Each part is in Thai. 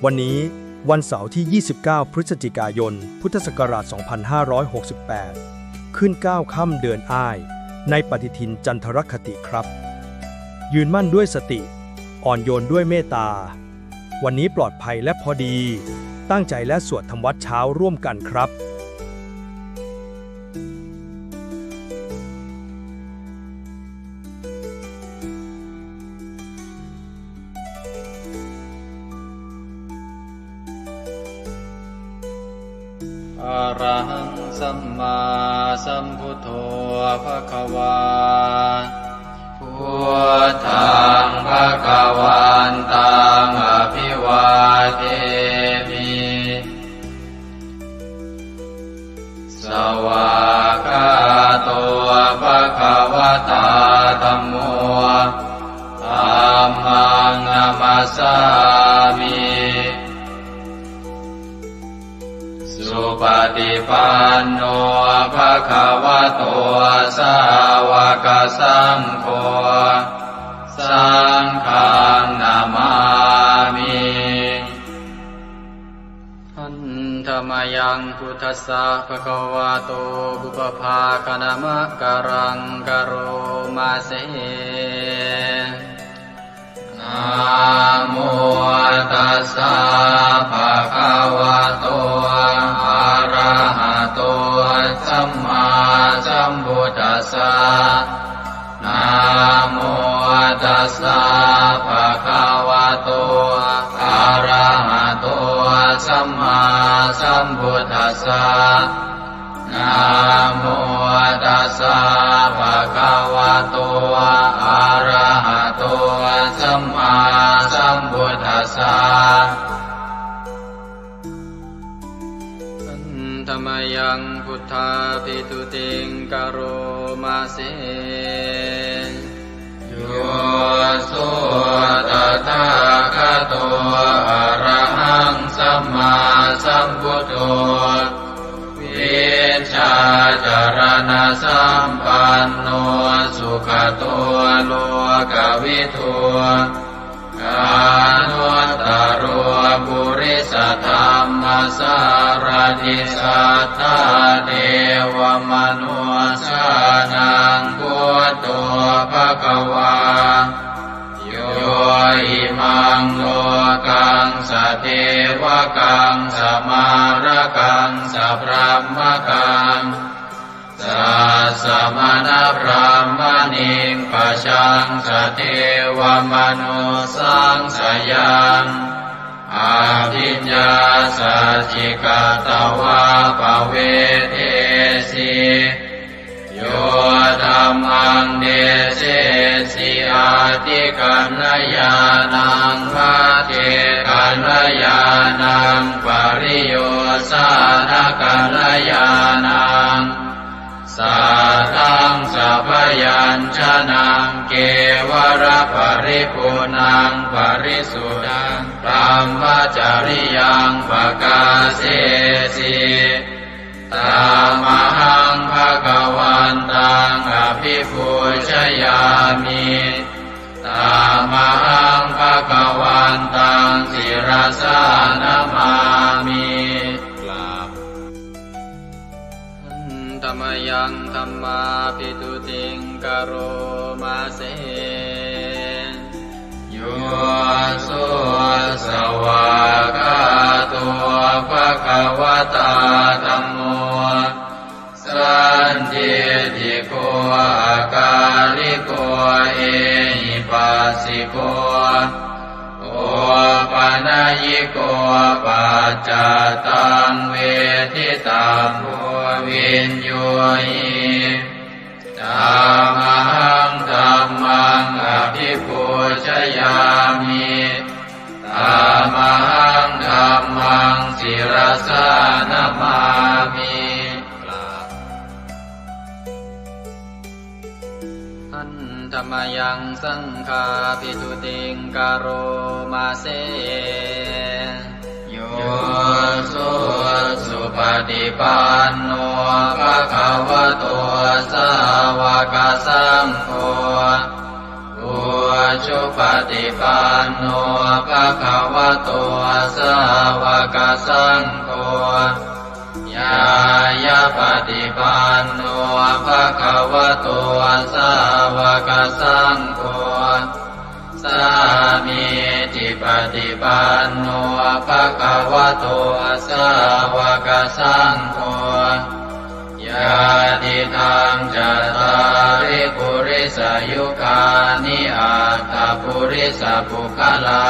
วันนี้วันเสาร์ที่ 29 พฤศจิกายน พุทธศักราช 2568 ขึ้น9ค่ำเดือนอ้าย ในปฏิทินจันทรคติครับ ยืนมั่นด้วยสติ อ่อนโยนด้วยเมตตา วันนี้ปลอดภัยและพอดี ตั้งใจและสวดทำวัดเช้าร่วมกันครับอะระหังสัมมาสัมพุทโธภควาพุทธังภควันตังอภิวาเทมิสวากขาโตภควตาธัมโมธัมมังนัมสสามิสุปฏิปันโนภะคะวะโตสาวกสังโฆสังฆังนามามิหันธรรมยังพุทธัสสะภะคะวะโตบุปภาคณมะกะรังกะโรมาเสนะโมตัสสะภะคะวะโตอะระหะโตสัมมาสัมพุทธัสสะนะโมตัสสะภะคะวะโตอะระหะโตสัมมาสัมพุทธัสสะนะโมตัสสะภะคะวะโตอะระหะโตสัมมาสัมพุทธัสสะธรรมยังพุทธาภิตุติงกโรมาเสโยสุตถาคโตอะระหังสัมมาสัมพุทโธวิชาจารณะสัมปันโนสุขโตโลกวิทูกานุตตโรปุริสธรรมสารติสัทธาเทวมนุสานังพุทโธภควาโยอิมังโลกังสเทวกังสมารกังสัพพมกังสัสสะมณพรหมณิงปัจฉังสเทวมนุสังสยังอาภิญญาสัจจิกตวะภเวเทสิโยธัมมังเดเสสิอาติกัณญญาณังภะเทกัณญาณังปริโยสานกัณญาณังสัทธังสัพยัญชนะเกวระปริปุณังปริสุทธังธรรมจริยังปกาเสสิตามหังภะคะวันตังอภิปูชยามิตามหังภะคะวันตังศิรสานามามิธรรมยังธัมมาภิตุติงกโรมาเสโยสุสวากขาโตภควตาธัมโมสันทิฏฐิโกอาการิโกเอหิปัสสิโกโอปนัยยิโกปัจจตังเวทิตังโพวินโยหิธัมมังธัมมังอภิปูชยามิธัมมังธัมมังศิรสานามามิธรรมยังสังฆาภิตุติงกโรมาเสโยสุปฏิปันโนภะคะวะโตสาว กสังโฆอุชุปฏิปันโนภะคะวะโตสาวกสังโฆญายะปฏิปันโนภะคะวะโตสาวกสังโฆสามีจิปฏิปันโนภะคะวะโตสาวกสังโฆญาติทังจัตตาริปุริสยุคานิอัตถปุริสปุคลา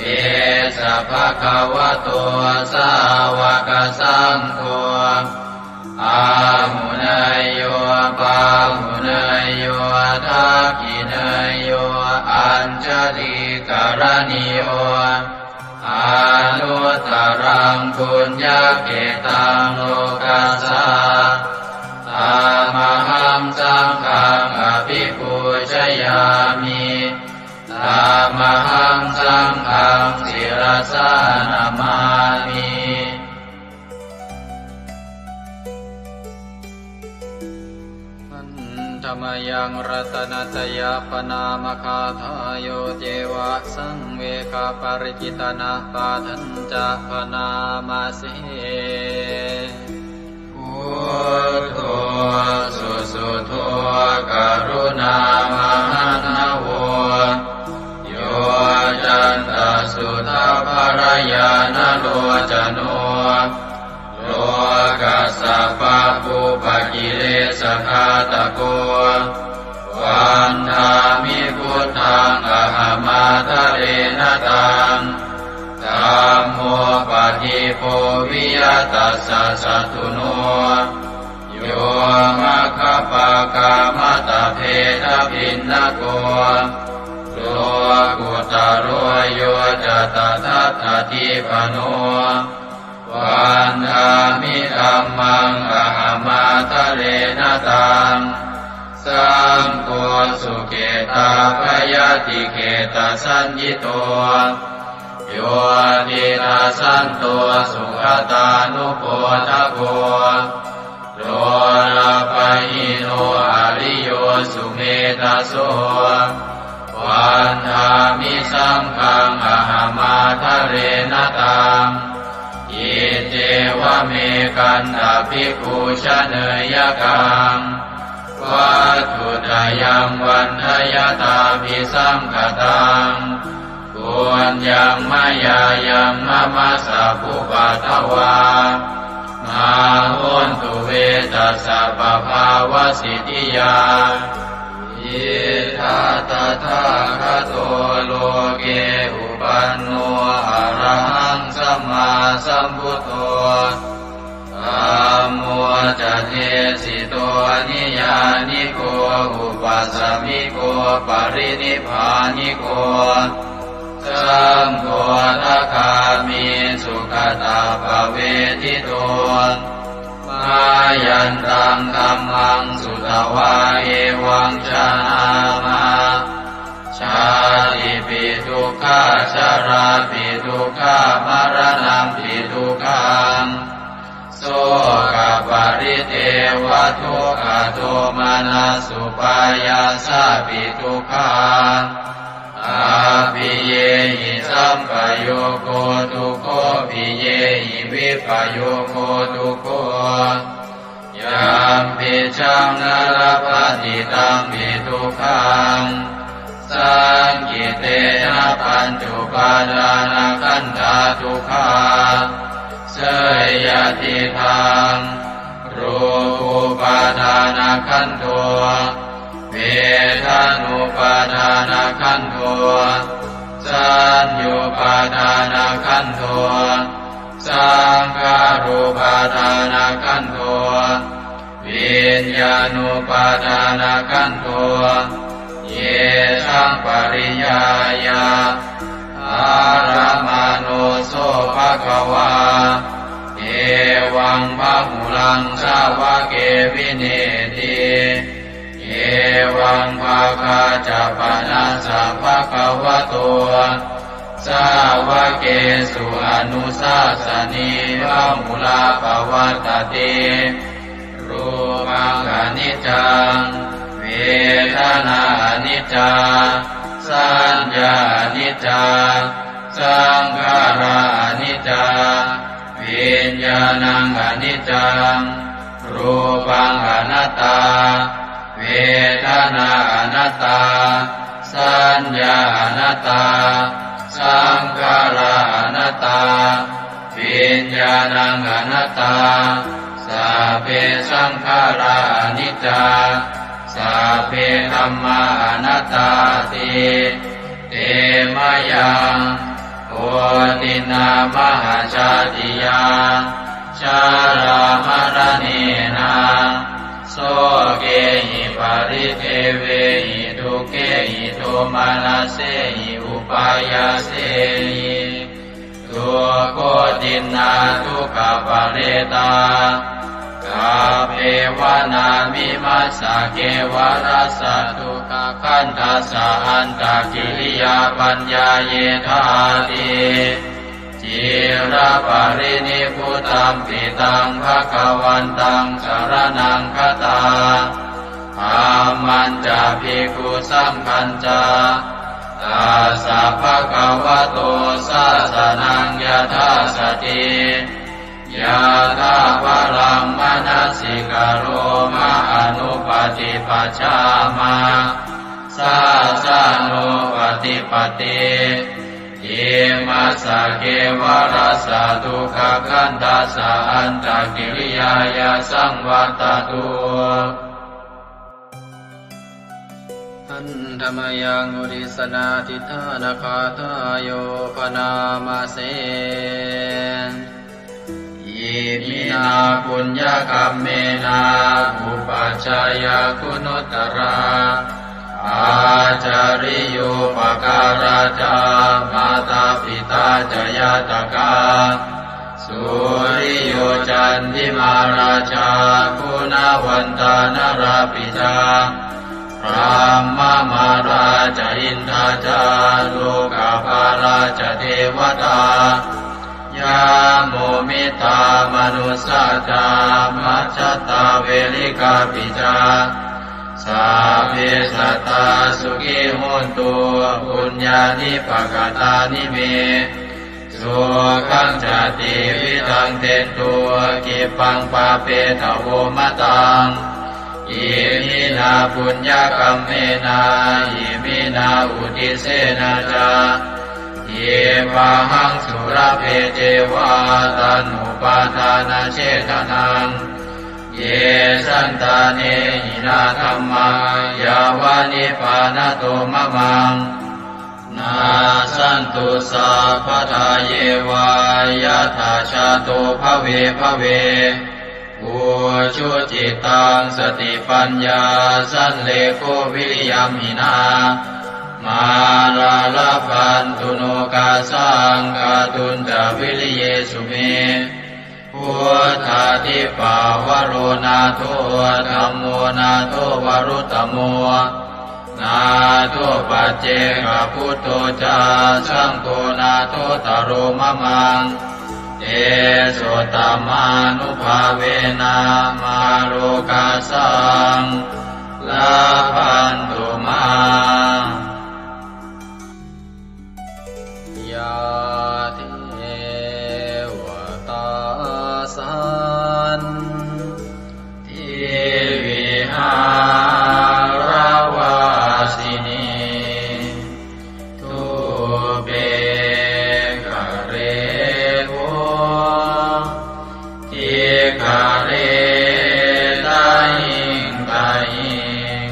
เอสะภะคะวะโตสาวกสังโฆอาหุเนยโยปาหุเนยโยทักขิเนยโยอัญชลิกรณิโยอานุตตรังปุญญเกตังโลกัสสะตามหังสังฆังอภิปูชยามิตามหังสังฆังศิรสานามามิธรรมยังรัตนัตยาปนามคาทายโยเจวะสังเวคาปริจิตนาปาทัญจะปนามาสิพุทโธสุสุโธกรุณามหันนโวโยจันตสุทาภรยานโลจโนโลกัสสะปะปุปกิเลสขาตโกวันธามิพุทธังอหมาทะเรนตังธัมโมปฏิโพวิยตัสสะสัตตุโนโยมะคปะกามตะเพทพินนโกโลกุตโรโยจตทัตถทิปโนวันธามิธัมมังอหมาทะเรนตังสังโฆสุเกตาภยติเกตสัญญิโตโยตินาสันโตสุขตานุโพธโกโลลาภหิโนอริโยสุเมธาโสวันธามิสังฆังอหมาทะเรนตังอิเจวะเมกันตภิกขุชเนยกังวัตถุตยังวันทยตาภิสังคตังปุญญังมายายังมะมะสะภุปัตถวามาหุนตุเวตัสสะปะภาวสิทธิยาอิทัตตะทาคโตโลเกอุปันโนอะระหังสัมมาสัมพุทโธธัมโมจะเทสิโตนิยานิโกอุปัสสมิโกปรินิพพานิโกสังโฆทัคามิสุขตาภเวทิโตมายันตังธัมมังสุตวาเอวังชนามาชาติปิทุกขาชาราปิทุกขามรณะปิทุกขังโสกปริเทวทุกขโทมานัสสุปายาสาปิทุกขังอาภิเยหิสัมปโยโคทุกโขภิเยหิวิปโยโคทุกโขยัมปิชังนรปฏิตังปิทุกขังสังกิเตนะปัญจุปาทานขันธาทุกขาเสยยติทังรูปุปาทานขันโทเวทานุปาทานขันโทสัญญูปาทานขันโทสังขารุปาทานขันโทวิญญาณุปาทานขันโทเยสังปริยายาอารามาโนโสภะคะวาเอวังพะหุลังสาวะเกวิเนติเอวังภาคาจะปนัสสะภะคะวะโตสาวะเกสุอนุสาสนีพะหุลาภวัตติรูปังอนิจจัง นิจจาสัญญานิจจาสังขารานิจจาวิญญาณังอนิจจังรูปังอนัตตาเวทนาอนัตตาสัญญาอนัตตาสังขาราอนัตตาวิญญาณังอนัตตาสัพเพสังขาราอนิจจาสัพเพธัมมาอนัตตาติเตมะยังโอตินามหาชาติยาชารามรณีนาโสเกหิปาริเทเวหิทุเกหิโทมานาเสหิอุปายาเสหิทุโกตินาทุกขปะเรตากาเภวนามิมัสสะเกวรัสสะทุกขคันทัสสะอันตกิริยาปัญญาเยธาติจิระปรินิพพุตัมปิตังภคะวันตังสรณังคตาธัมมันจะภิกขุสังฆัญจาตัสสะภะคะวะโตสาสนังยถาสติยะถาปรัมมนัสสิกโรมะอนุปฏิปัชฌามาสาสะโนปฏิปติอิมัสสะเกวรัสสะทุกขคันทัสสะอันตกิริยายาสังวัตตุอันธรรมยังอุริสนาทิฏฐานาคาทายโยปนามาเสอิมินาปุญญกัมเมนาอุปัชฌายาคุณุตตราอาจาริโยปการาจามาตาปิตาจยาตกาสุริโยจันติมาราชาคุณวันตานราปิจาพรหมมาราชอินทราจาโลกาภาราชเทวตายาโมมิตามนุสสาจามัจจตาเวลิกาปิจาสัพเพสัตตาสุขิโหนตุปุญญานิปกตานิเมสุขังจติวิทังเตตุกิปังปาเปตโวมะตังอิมินาปุญญกัมเมนาอิมินาอุทิเสนาจาเยปะหังสุรเพเจวาตันุปาทานาเชตนังเยสันตาเนหินาธัมมายาวานิปานโตมะมังนาสันตุสัพพทาเยวายะถาชาโตภเวภเวอุชุจิตังสติปัญญาสันเลโกวิริยัมหินามาลาลาพันตุโนกาสังกาตุนจาวิริเยสุเมพุทธาทิปาวโรนาโทธัมโมนาโทวรุตตโมนาโทปัจเจกพุทโธจาสังโฆนาโทตโรมะมังเอโสตมานุภาเวนะมาโลกาสังลาพันตุมายาเทวตาสันทิวิหารวาสินีทุเปกะเรโวทิกะเรตาหิงตาหิง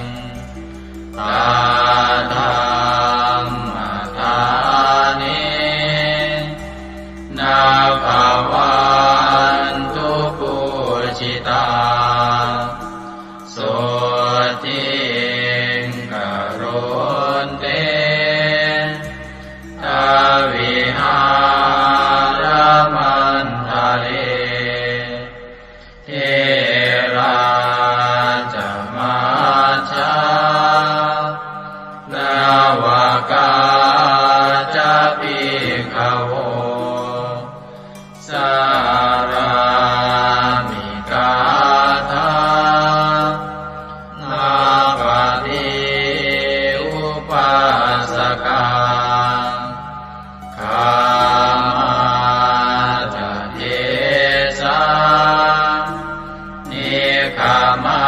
มา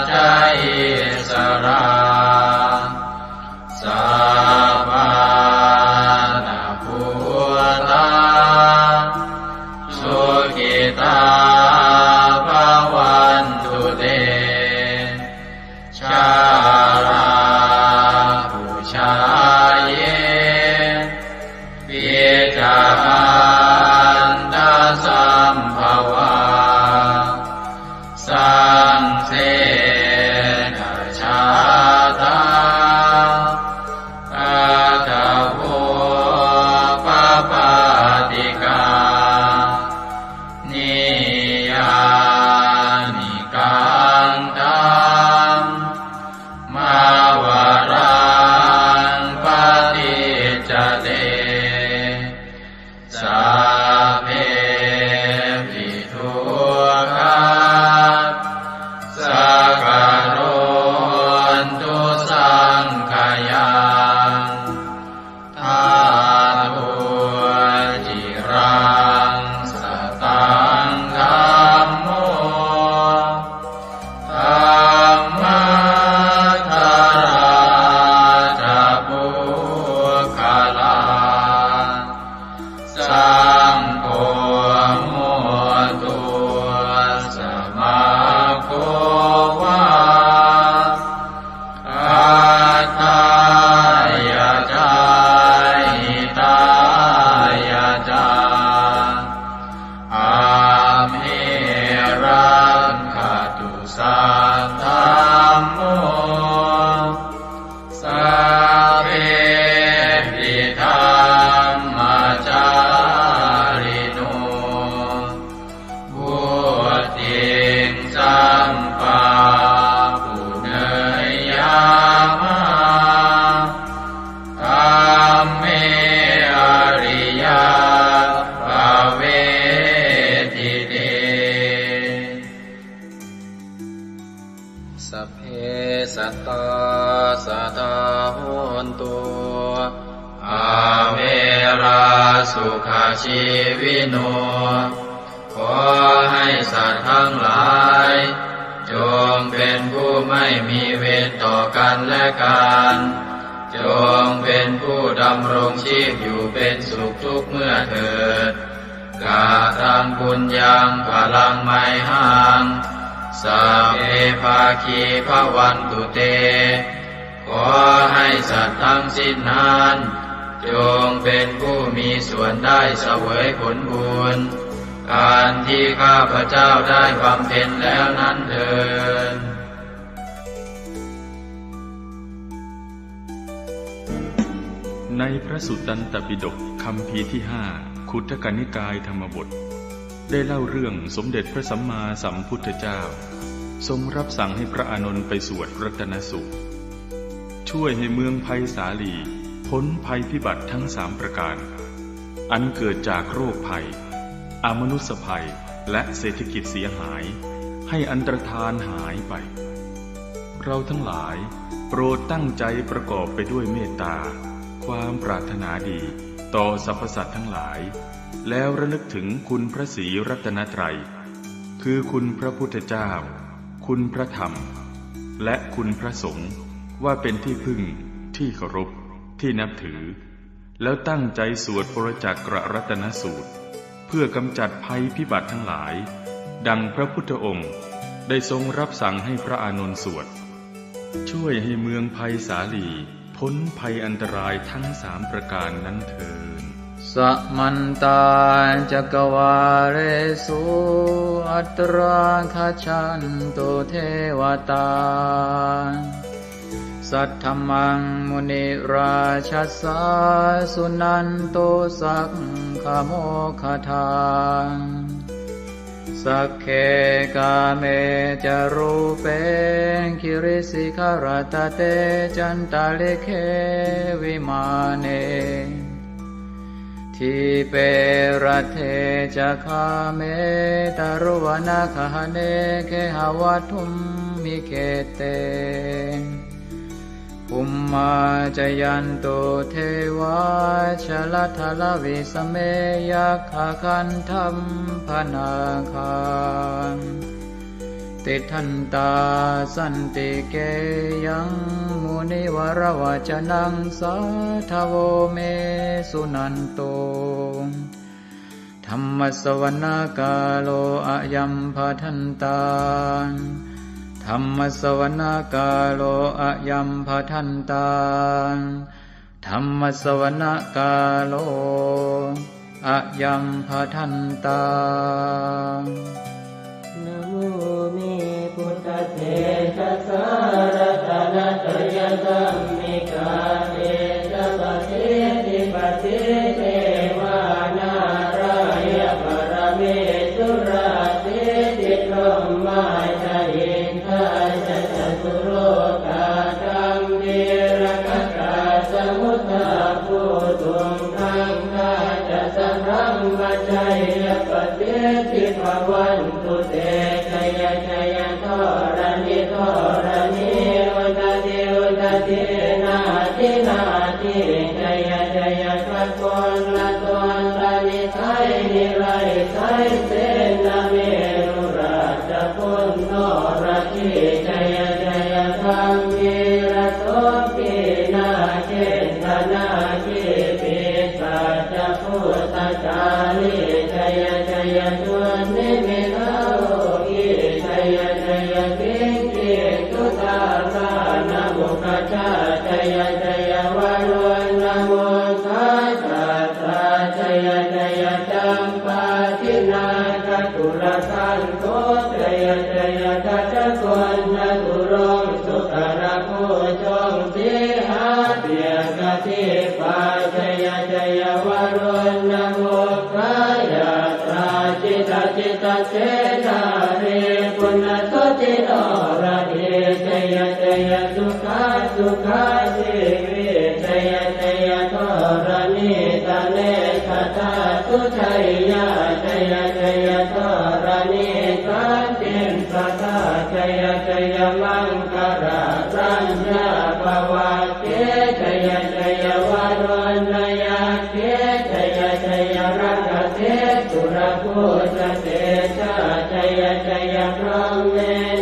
จาอิสราสัพพานาภูตาสุขิตาภวันตุเตชาราภูชาเยปิจาอันตสัมภวาสังเสนะชาตาอาตาโภปปาติกานิยานิกังตัมมาวารังปฏิจจเตสัพเพปิทุกขาสักการนตุสังขยังทาตุจิรังสตังธัมโมธัมมัทธาราจาปุคลาสังโฆโมตุสมาโควาอัตตายาจาหิตายาจาอาเมรังคตุสัทธัมโมสัพเพปิธัมมาจาริโนพุทธิงสัมปาปุเนยยามะธัมเมอริยภเวทิเตสัพเพสัตตาสัทธาโหนตุอาเวราสุขาชีวิโนขอให้สัตว์ทั้งหลายจงเป็นผู้ไม่มีเวรต่อกันและกันจงเป็นผู้ดำรงชีพอยู่เป็นสุขทุกเมื่อเถิดกาตังปุญญังพลังไมหังสัพเพภาคีภวันตุเตขอให้สัตว์ทั้งสิ้นนั้นจงเป็นผู้มีส่วนได้เสวยผลบุญการที่ข้าพเจ้าได้บำเพ็ญแล้วนั้นเถิด ในพระสุตตันตปิฎกคัมภีร์ที่5คุตกนิกายธรรมบทได้เล่าเรื่องสมเด็จพระสัมมาสัมพุทธเจ้าทรงรับสั่งให้พระอานนท์ไปสวดรัตนสูตรช่วยให้เมืองไผ่สาลีพ้นภัยพิบัติทั้ง3ประการอันเกิดจากโรคภัยอมนุษยภัยและเศรษฐกิจเสียหายให้อันตรธานหายไปเราทั้งหลายโปรดตั้งใจประกอบไปด้วยเมตตาความปรารถนาดีต่อสรรพสัตว์ทั้งหลายแล้วระลึกถึงคุณพระศรีรัตนตรัยคือคุณพระพุทธเจ้าคุณพระธรรมและคุณพระสงฆ์ว่าเป็นที่พึ่งที่เคารพที่นับถือแล้วตั้งใจสวดปรจักรรัตนสูตรเพื่อกำจัดภัยพิบัติทั้งหลายดังพระพุทธองค์ได้ทรงรับสั่งให้พระอานนท์สวดช่วยให้เมืองไผ่สาลีพ้นภัยอันตรายทั้ง3ประการนั้นเถิด สัมมันตาจักวาเรสุอัตราคชันตุเทวตาสัทธมังมุนิราชัสสาสุนันโตสักขโมคทาสักเคกาเมจารูเปคิริสิขารตเตจันตาเลเควิมาเนทิเปรัเทจะคาเมตารุวนาคหเนเคหวัตุมมิเกเตภุมมาจยันโตเทวาชลทลวิสเมยัคขคันธัมพนาคา ติทันตาสันติเกยังมุนิวรวจนังสาทโวเมสุนันโตธัมมสวนาคาโลอะยัมภทันตาธัมมสวนาคาโลอะยัมภทันตาธัมมสวนาคาโลอะยัมภทันตานะโมเมพุทธเถชะสารตนะตยสัมมิกาเตชะปะเทติปะเทเทวานารายะปรเมสุราเทติพรหมาจายินทาจะจตุโลกาธัมเมรกตาสมุทธาภูตุงทังคาจะสัพพัมมะชัยยะปะเทติภวันตุเตชัยชัยทรณิทรณิอุตติอุตตินาทินาทิชัยชัยพระโกนละตนละนิไทยนิไรไทยเสนาเมรุราชพุนโนราชิชัยชัยธรรมิระโสปินาเจตนาจิปิสัจพุทธจาริชัยชัยตุนิมิตาโลกิชัยชัยกิงกิตุตาสานะมุขจาชัยชัยวารุณโมทัสสะชัยชัยจัมปาทินาคตุลสันโตชัยชัยทัจจกุณตุรงสุขระโคจงสิหาเปียกติปาชัยชัยวารุณโมกายตราจิตจิตเสนาเรปุณโสติโนระเดชัยชัยสุขาสุขาสิวิชัยชัยทรณิตาเนคตาสุชัยยะชัยชัยทรณิสันติสัทธาชัยชัยมังคารารัญญาภวะเกชัยชัยวารุณยาเกชัยชัยรักเทสุรภูชเตชะชัยชัยพรหมเม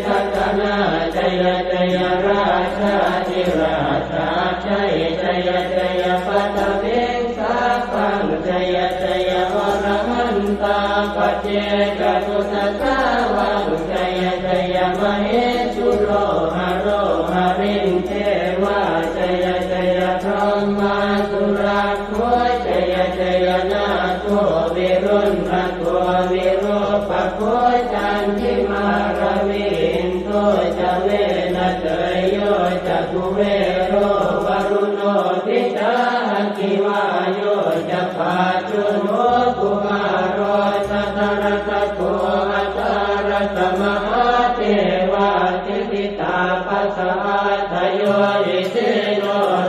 ทัตนาชัยชัยราชาธิราชาชัยชัยชัยปัตตเวงสาปังชัยชัยวรหันตาปัจเจกตุสัตตาวังชัยชัยมเหสุโรหะโรหะริงเทวาชัยชัยพรหมาสุราโคชัยชัยนาโควิรุณะโควิโรปะโคจันทิมาระวินโตจะเวนะเตยโยจะกุเวโรวรุโนทิตาคิวาโยจะปาจุโนกุมารโรสัตระตะโกอัตระตมหาเทวาติติตาปัสสะทโยอิเสโน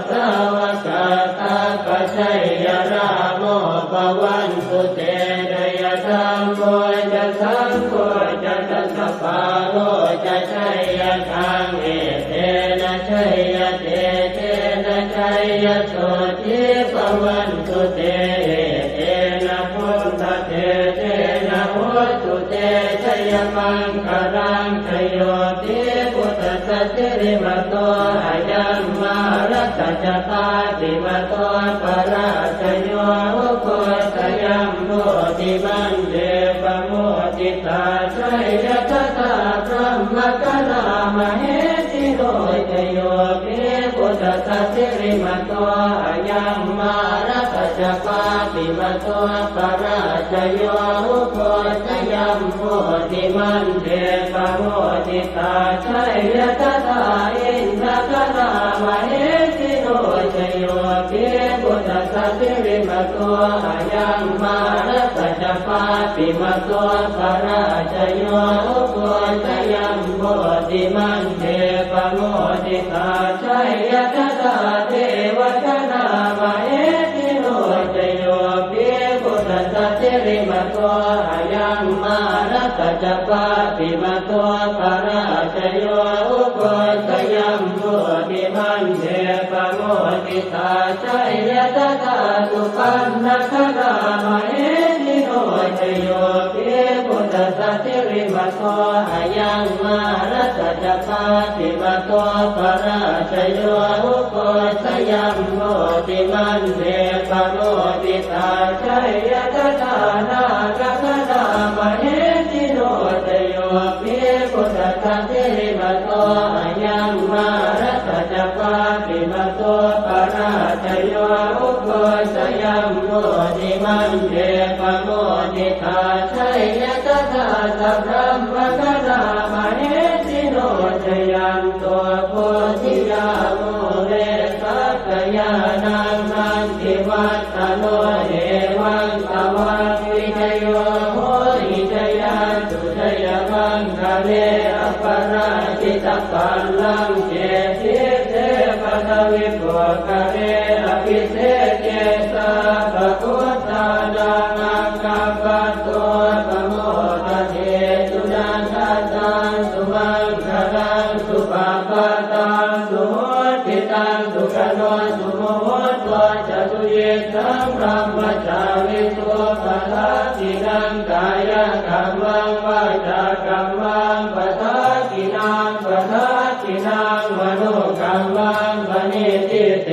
สาวกตาปัจฉัยยราโมปวันตุเตเดยธรรมโมจะสังโฆจะตัสสะปาโลจะชัยยะทังเอเตนะชัยยะเตเตนะชัยยะโสติปวันตุเตเตนะพุทธเตเตนะโหตุเตชัยมังคารังชโยติพุทธสัจจิริมโตอายัมมารัตจตาติมโตปราชโยโคตยัมโมติมันเดปโมติตาชัยยะตถาพรหมกนามเหสิโรชโยปิพุทธสัจจิริมโตอายัมมารัตจปาติมโตปราชโยโคตยัมโมติมันเดปโมติตาชัยยะตถาอินทกนามเหสิโรชโยปิพุทธสัจจิริมโตอายัมมารัตจปาติมโตปราชโยโคตยัมโมติมันเดปโมติตาชัยยะตถาเทวตนามเหสิโรชโยปิพุทธสัจจิริมโตอายัมมารัตจปาติมโตปราชโยโคตยัมโมติมันเดปโมติตาชัยยะตถาสุปันนครามเหสิโรชโยปิพุทธสัจจิริมโตอายัม ยังมารัตจัปาติมาโตปราชโยอุโกชยัมโมติมันเดปโมติตาชัยยะทานาคตนามเหติโนตโยภิพุทธะเทมาโตยังมารัตจัปาติมาโตปราชโยอุโกชยัมโมติมันเดปโมติตาชัยยะทาสัพพะมะคะนามเหติโนตยัมโตโพธิยาโมเรสักยานังนันติวัตตโนเอวังตวังวิจโยโหหิจยาสุจยมังคะเลอปราชิตปัลลังเจติเตปะทวิปุคะเลอภิเศษเจสะภะพุทธานังอังคัปปะโตปะโมทะเทสุนันทตังสุมังคลังสุปะปะตังสุโหติตังสุขโนสุโมโหตัวจตุเยสังพรหมจาริโสปะทัสสินังกายกัมมังวาจากัมมังปะทัสสินังปะทัสสินังมโนกัมมังปณิทิเต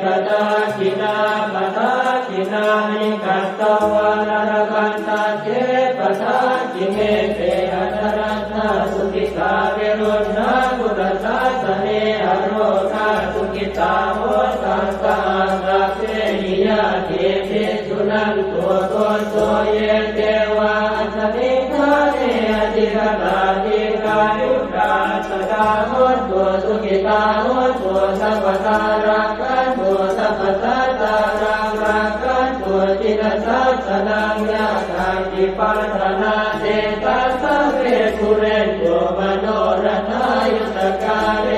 ปะทัสสินาปะทัสสินานิกัตตวานรกันตาเจปะทัสสิเมเตอัตรัตถสุขิตาเวรุณาพุทธศาสเนอโรคาสุขิตาโหตัสสะสัพเพหิยะเทติสุนันตัวโตโตเยเทวาสมิทาเนอติกตาติกายุกาสกาโหตัวสุขิตาโหตัวสัพพตารักขันตัวสัพพตาตารักขันตัวจิตสัสสนังยาคาติปัฏนาเตตัสสะเวทุเรนโยมโนรัตายุตกาเล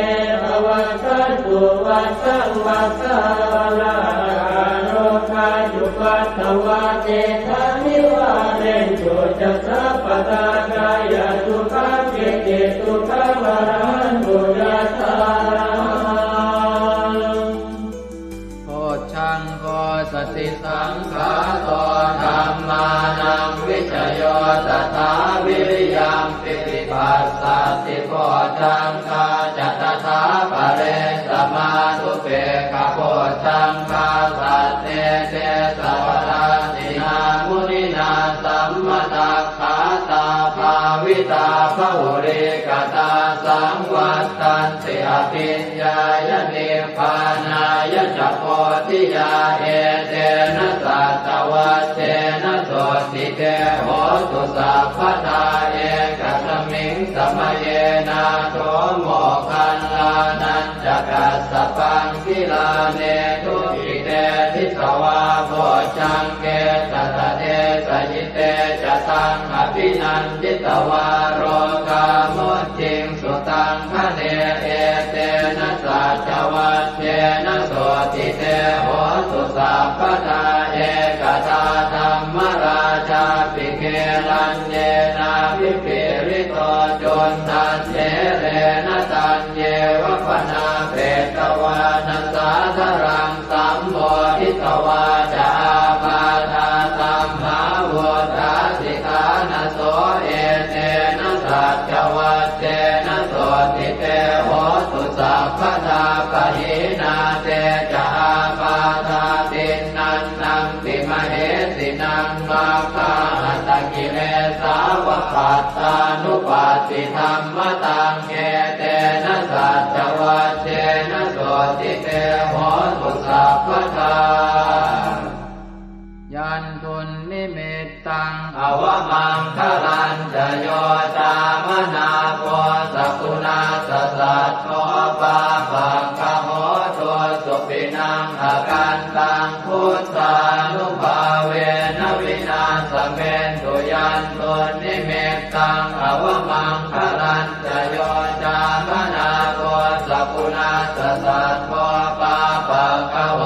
ภวัตสันตุวัสสังวัสสะลาโรคาจุปัตถวาเตทานิวาเรนโยจัสสะปตากายสุขังเกติสุขังวรันตุยัสสะโพชังโพสติสังขาโตธัมมานังวิจโยตถาวิริยังปิติปัสสัตติโพชังคาจัตถาปะเรสมานุเปกขโพชังคาสัตเตเตสัพพะตินามุนินาสัมมตัคขาตาภาวิตาภุริกตาสังวัตตันติอภิญญายนิพพานายจักโพธิยาเอเตนะสัตวัตเตนะโสติเตโหตุสัพพทาเอกสมิงสมเยนะโสโมคันลานันจักสสปังกิลาเนทุกิเตทิสวาโพชังเกตตะเตสยิเตจะตังอภินันจิตวาโรกามุจิงสุตังคะเนเอเตนะสัจวัตเตนะโสติเตโหตุสัพพทาเอกตาธัมมราชาปิเกลันเยนาภิปิริโตจนทันเจเรนะตันเยวะปนาเปตวานัสสาธรังสัมโมทิตวาจาปาทาสัมภาวตาสิกานะโสเอเตนะสัจวัตเตนะโสติเตโหตุสัพพทาปะหินาเตจาปาทาตินันนังติมเหสินังมาคาหัตกิเลสาวปัตตานุปัสสิธรรมตังเกเตนะสัจวัตเตนะโสติเตโหตุสัพพทายันทุนนิมิตตังอวมังคลันจะโยตามนาโพสกุณาสสัตโตปาปังคโหตัวสุปินังอาการตังพุทธานุภาเวนะวินาสเมนตุยันทุนนิมิตตังอวมังคลันจะโยตามนาโพสกุณาสสัตโตปาปังคโห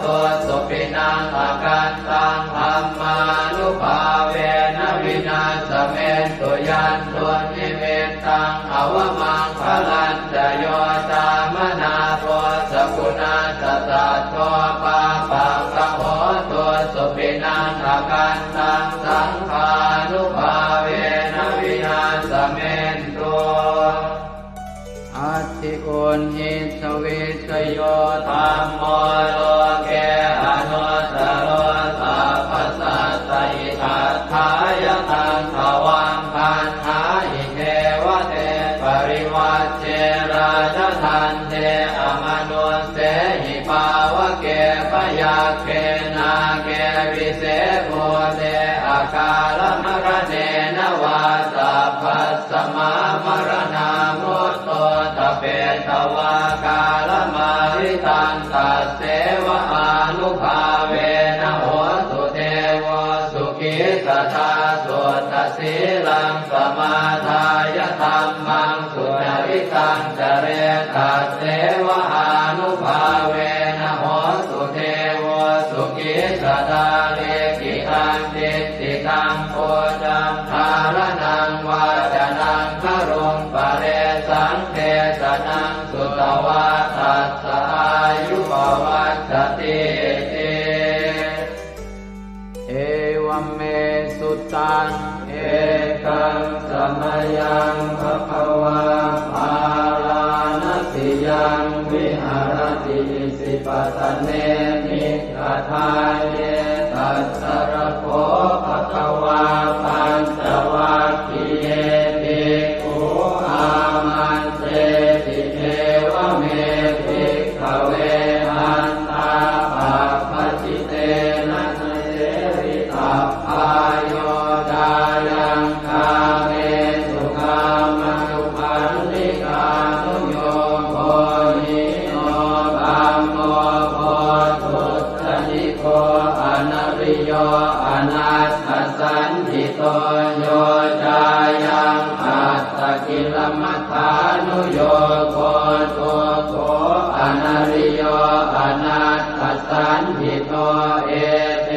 ตัวสุปินังอาการตังธัมมานุภาเวนะวินาสเมนตุยันตุนิเมตตังอวมังคลันจะโยตามนาโพสกุณาสสัตโตปาปังคโหตุ ณหิสวิสโยธัมโมโลเกอนุตตโรสัพพสัตตอิทัฏฐายตังภวังคันธาอิเทวเตปริวัชเชราชทันเทอมนุสเสหิภาวะเกปยาเกนาเกวิเศษโมเตอาการมรเนนวาสัพพสมามรณามุตโตตเปตวากาลมาริตันตัสเสวะอานุภาเวนะโหตุเทวสุขิสตาสุตสีลังสมาทายธัมมังสุจริตังจเรตัสเสวะอานุภาเวนะโหตุเทวสุขิสตาเลกิตังติติตังโพจังทารนังวาจนังครุงปะเรสังเทสนังสุตวาทัสสะอายุปวัฏฏติเอวัมเมสุตังเอกังสมยังภควาภาลานติยังวิหารติสิปตเนมิกทายเยตัสสรโคภควาปัญจวัคคีย์เยภิกขุอามันเตติเทวเมภิกขเวอันตาปัปปจิเตนะเสวิตัพพายโยดายังคาเมสุขามนุปันติกานุโยโภนิโนธัมโมโพธุตติโกอนัริโยอนัตถสันติโตโยจายังอัตตกิลมัฏฐานุโยโคตุโกอนัริโยอนัตถสันติโตเอเต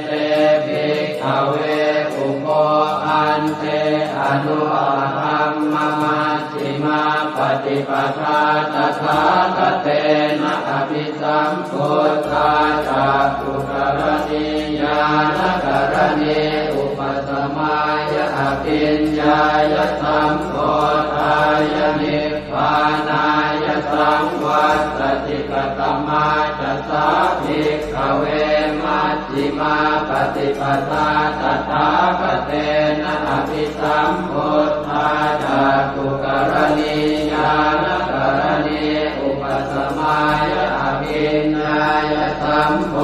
เตภิกขเวอุโภอันเตอนุธัมมมัชฌิมาปฏิปทาตถาคเตนะอภิสัมพุทธาจักขุกรณีญาณกรณีอุปสมายะอภิญญายะสัมโพธายะนิพพานายะสังวัตติกตมาจัสสะภิกขเวมัชฌิมาปฏิปทาตถาคเตนะอภิสัมพุทธาจักขุกรณีญาณกรณีอุปสมายะอภิญญายะสัมโพ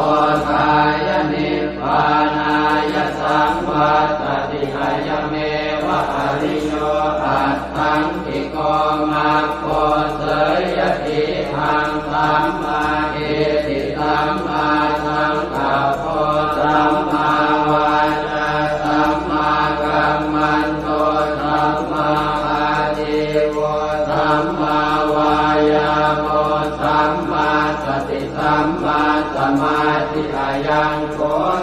ธายะนิพพานายะสังวัตติกายเมวะอริโยอัตถังกิโกมัคโคเสยติหังสัมมาเอติสัมมาสังกัปโปสัมมาวาจาสัมมากัมมันโตสัมมาอาชีวะสัมมาวายาโมสัมมาสติสัมมาสมาธิอายังโก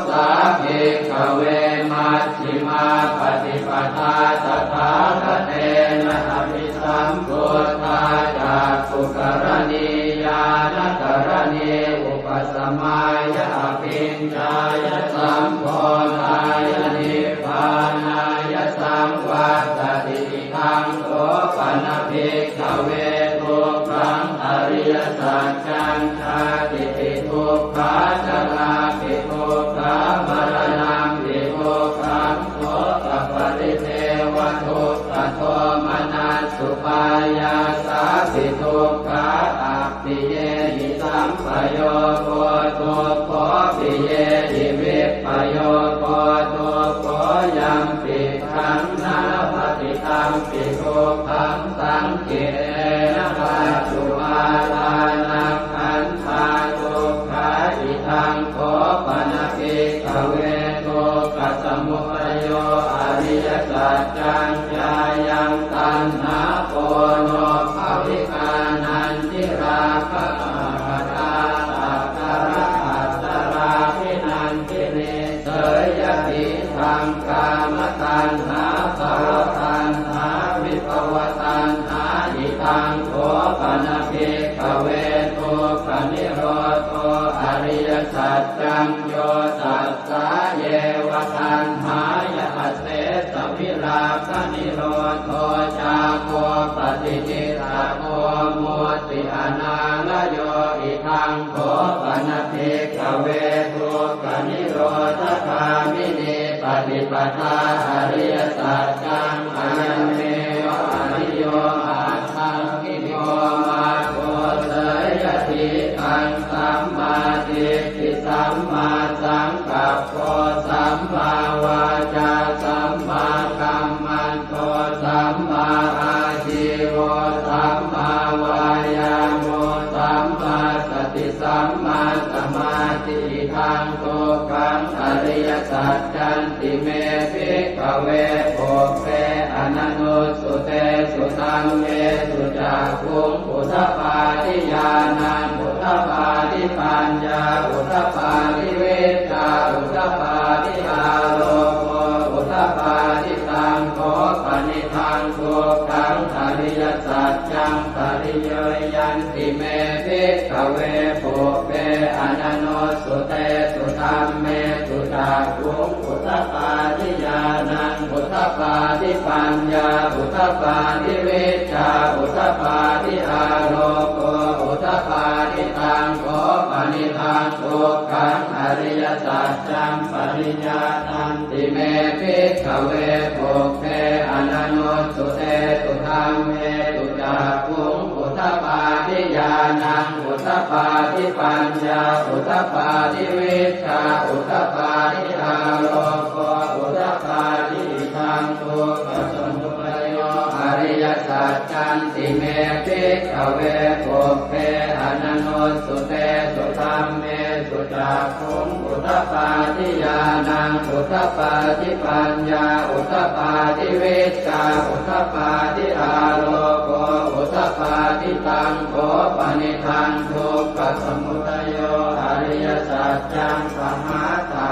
สาภิกขเวมัชฌิมาปฏิปทาตถาคเตนะอภิสัมพุทธาจักขุกรณีญาณกรณีอุปสมายะอภิญญายะสัมโพธายะนิพพานายะสังวัตติทังโสปนภิกขเวทุกขังอริยสัจจังชาติปิทุกขาจราปิทุกขามรณะปิทุกขังโสตปริเทวทุกขโทมนัสสุปายาสาปิทุกขาอัปปิเยหิสัมปโยโคทุกขปิเยหิวิปปโยโคทุกขยังปิขังนาปฏิตังปิทุกขังสังเกนะปัจจุบันทานังขันธาทุกขาอิทังโคปนภิกขเวทุกขสมุทัยโยอริยสัจจังญายังตัณหาโกโนภวิกานันติราคะปัตตาตัตตะระอัตตราภินันติเนเสยติทังกามตัณหาภวตัณหาวิภวตัณหาอิทังโคปนภิกขเวทุกขนิโรธอริยสัจจังโยตัสสะเยวะตัณหายะเสสวิราคะนิโรธจาโคปฏิจิตาโคมุติ ปิอนาลโยอิทังโขปนภิกขเวทุกขนิโรธคามินีปฏิปทาอริยสัจจังอายันเมวะอริโยอาทังกิโยมาโกเสยทิทังสัมมาทิฏฐิสัมมาสังกัปโปสัมมาวาจาสัมมากัมมันโตสัมมาอาชีวะสัมมาวายาโมสัมมาสติสัมมาสมาธิทังโตกังอริยสัจจันติเมภิกขเวโภเปอนันโนสุเตสุตังเมสุจักขุงอุทปาทิญาณังอุทปาทิปัญญาอุทปาทิเวชาอุทปาทิอาโลโกอุทปาทิตังโขปนิทังโกกังอริยสัจจังปริโยยันติเมภิกขเวโภเปอนันโนสุเตสุธัมเมสุจักขุงอุทปาทิญาณังอุทปาทิปัญญาอุทปาทิเวชาอุทปาทิอาโลโกอุทปาทิตังโขปนิทังโกกังอริยสัจจังปริญญาตันติเมภิกขเวโภเปอนันโนสุเตสุธัมเมสุจักขุงอุทปาทิญาณังอุทปาทิปัญญาอุทปาทิเวชาอุทปาทิอาโลโกอุทปาทิทังโกปัสสมุปโยอริยสัจจันติเมภิกขเวโภเปอนันโนสุเตสุธัมเมสุจักขุงอุทปาทิญาณังอุทปาทิปัญญาอุทปาทิเวชาอุทปาทิอาโลโกอุทปาทิตังโขปนิทังทุกขสมุทัยโยอริยสัจจังปหาตา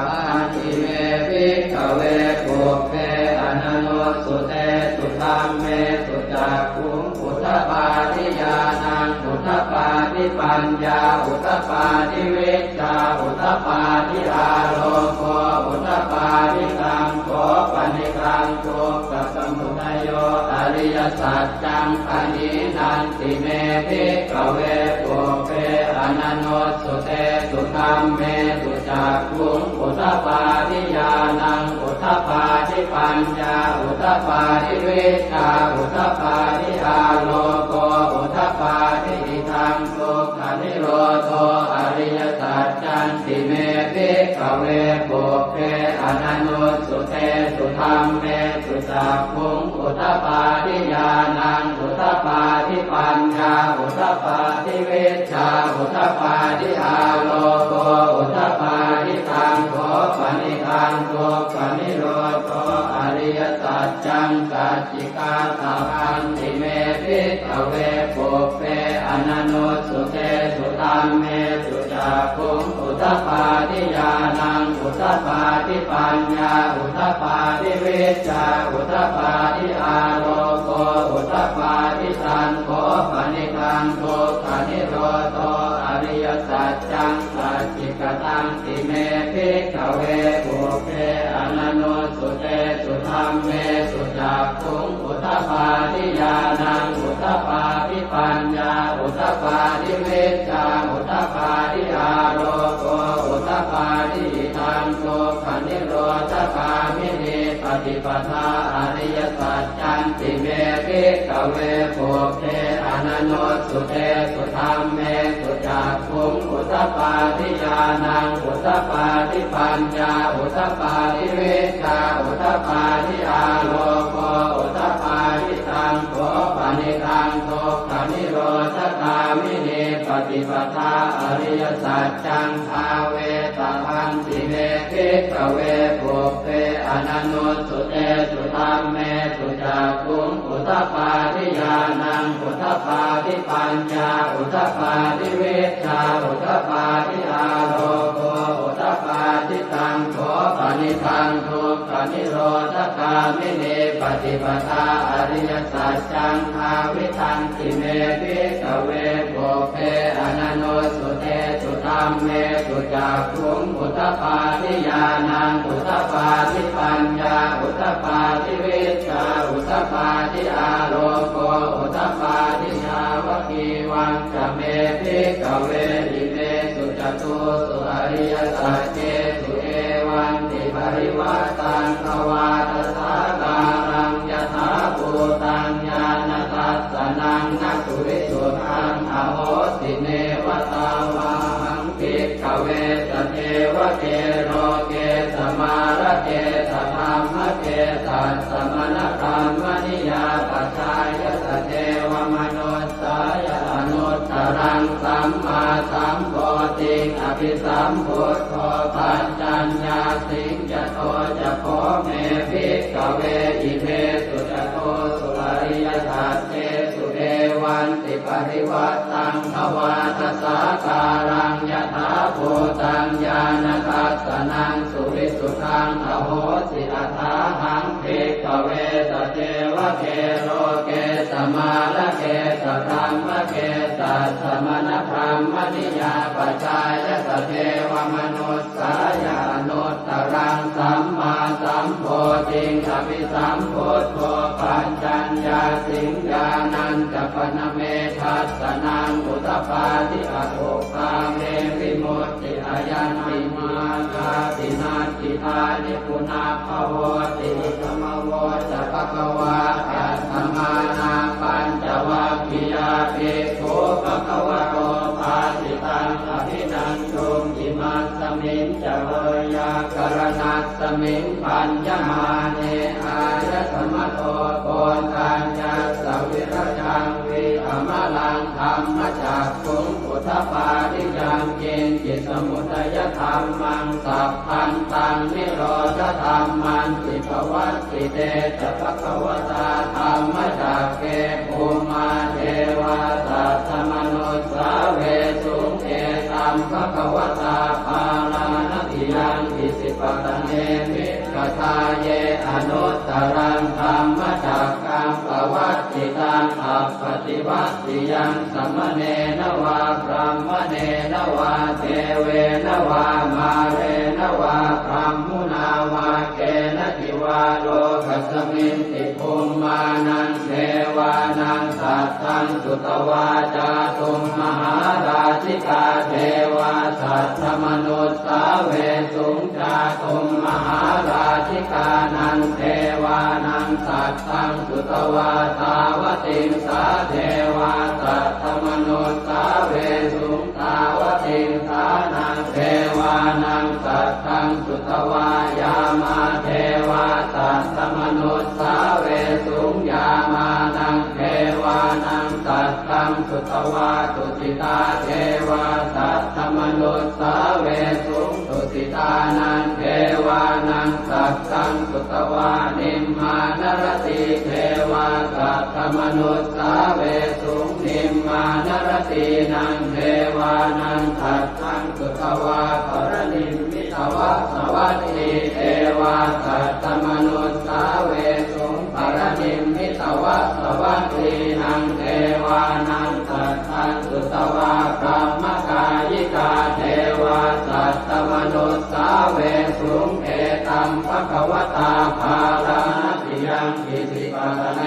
ทิเมภิกขเวโภเปอนันโนสุเตสุธัมเมสุจักขุงอุทปาทิญาณังอุทปาทิปัญญาอุทปาทิเวชาอุทปาทิอาโลโกอุทปาทิตังโขปนิทังทุกขสมุทัยโยอริยสัจจังปณินันติเมภิกขเวโภเปอนันโนสุเตสุธัมเมสุจักขุงอุทปาทิญาณังอุทปาทิปัญญาอุทปาทิเวชาอุทปาทิอาโลโกอุทปาทิทังทุกขนิโรโธอริยสัจจันติเมภิกขเวโภเปอนันโนสุเตสุธัมเมสุจักขุงอุทปาทิญาณังอุทปาทิปัญญาอุทปาทิเวชาอุทปาทิอาโลโกอุทปาทิตังโขปนิทังทุกขนิโรโธอริยสัจจังสัจจิกาตาพันติเมภิกขเวโภเปอนันโนสุเตสุธัมเมสุจักขุงอุทปาทิญาณังอุทปาทิปัญญาอุทปาทิเวชาอุทปาทิอาโลโกอุทปาทิตังโขปนิทังทุกขนิโรโธอริยสัจจังสัจจิกตังติเมภิกขเวโภเปอนันโนสุเตสุธัมเมสุจักขุงอุทปาทิญาณังอุทปาทิปัญญาอุทปาทิเวชาอุทปาทิอาโลโกอุทปาทิทังทุกขนิโรธคามินีปฏิปทาอริยสัจจันติเมภิกขเวโภเปอนันโนสุเตสุธัมเมสุจักขุงอุทปาทิญาณังอุทปาทิปัญญาอุทปาทิเวชาอุทปาทิอาโลโกอุทปาทิตังโขปนิทังทุกขนิโรธคามินีปฏิปทาอริยสัจจังภาเวตพันติเมภิกขเวโภเปอนันโนสุเตสุธัมเมสุจักขุงอุทปาทิญาณังอุทปาทิปัญญาอุทปาทิเวชาอุทปาทิอาโลโกอุทปาทิตังโขปนิทังทุกขนิโรธคามินีปฏิปทาอริยสัจจังภาวิทันติเมภิกขเวโภเปอนันโนสุเตสุธัมเมสุจักขุงอุทปาทิญาณังอุทปาทิปัญญาอุทปาทิเวชาอุทปาทิอาโลโกอุทปาทิชาวกีวา วังจะเมภิกขเวอิเมสุจตุสุอริยสัจเจสุเอวันติปริวัตตังภวาตสาการังยถาภูตังญาณทัสสนังนักสุวิสุทธังอโหสิเนวตาวาหังภิกขเวสเทวเกโรเกสมาระเกสธรรมเกสัสสมณธรรมนิยาปัจจายสเทวมนุสสายอนุตตรังสัมมาสัมโพธิอภิสัมพุทโธปัญจัญญาสิงจโตจะโพเมภิกขเวอิเมสุจโตสุอริยสัจเจสุเอวันติปริวัตตังภวาตสาการังยถาภูตังญาณทัสสนังสุวิสุทธังอโหสิอัฏฐาหังภิกขเวสเทวเกโรเกสมาระเกสธรรมเกสัสสมณธรรมนิยาปัจจายสเทวมนุสสายานุตตรังสัมมาสัมโพธิอภิสัมพุทโธปัญจัญญาสิงญาณัญจปนเมทัสสนังอุตตปาทิอโภคาเมวิมุตติอายันติมาคาตินาติทานิปุนาภโวติธรรมโวจะภควาอัตถมานาปัญจวัคคียาภิกขุภควโตภาสิตังอภินันตุอิมัสสมิงจะเวยากรณัสสมิงปัญญมาเนอายสมโตโกนทัญญาสวิรจังวิอมลังธรรมจักขุงพุทธปาทิยังเกณฑ์จิตสมุทัยธรรมังสัพพันตังนิโรธธรรมันติภวัตติเตจะภควตาธรรมจักเกภูมาเทวาสัตตมนุสสาเวสุงเอตัมภควตาภาลานติยังอิสิปตเนมิกทาเยอนุตตรังธรรมจักกังปวัตติตังอัปปติวัตติยังสัมมเนนวาพรหมเนนวาเทเวนวามาเรนวาพรหมุนาวาเกณทิวาโลกัสมินติภูมานังเทวานังสัตตังสุตวาจาตุมมหาราชิกาเทวาสัตตมนุสสาเวสุงจาตุมมหาราชิกานังเทวานังสัตตังสุตวาตาวติงสาเทวาสัตตมนุสสาเวสุงตาวติงสานังเทวานังสัตตังสุตวายามาเทวาสัตตมนุสสาเวสุงยามานังเทวานังสัตตังสุตวาตุสิตาเทวาสัตตมนุสสาเวสุงตุสิตานังเทวานังสัตตังสุตวานิมมานรติเทวาสัตตมนุสสาเวสุงนิมมานรตินังเทวานังสัตตังสุตวาปรนิมมิตวะสวัสดีเทวาสัตตมนุสสาเวสุงปรนิมมิตวะสวัสดีนังเทวานังสัตตังสุตวาพรหมกายิกาเทวาสัตตมนุสสาเวสุงเอตัมภควตาภาลานติยังอิสิปตเน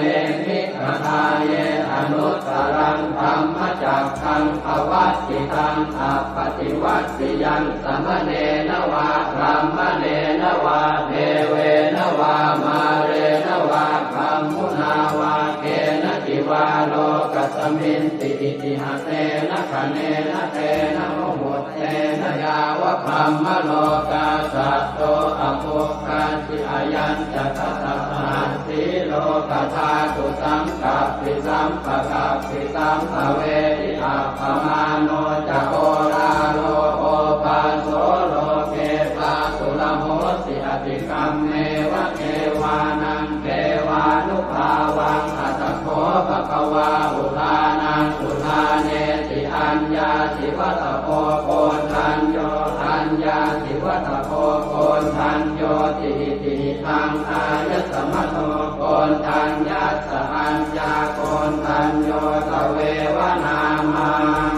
มิกทาเยอนุตตรังธรรมจักขังภวัตติตังอัปปติวัตติยังสัมมเนนวาพรหมเนนวาเทเวนวามาเรนวาพรหมุนาวาเกณทิวาโลกัสมินติอิติหะเตนะคะเนนะเตนะโมโหเตนะยาวะพรหมโลกาสัตโตอโภคันติอายัญจะทัสสะหันติโลกธาตุสังกัปปิสัมปะกัปปิสัมภเวทิอัปปมาโนจะโอราโลโอปาโสโลเกปาสุลโหสิอติกัมเมวะเกวานังเกวานุภาวังอัตถโขภควาอุทานังอุทาเนติอัญญาสิวัตโพโกนทัญโยอัญญาสิวัตโพโกนทัญโยติติทังอายสมโตโกนทัญญาสอัญญาโกนทัญโยตเววนามัง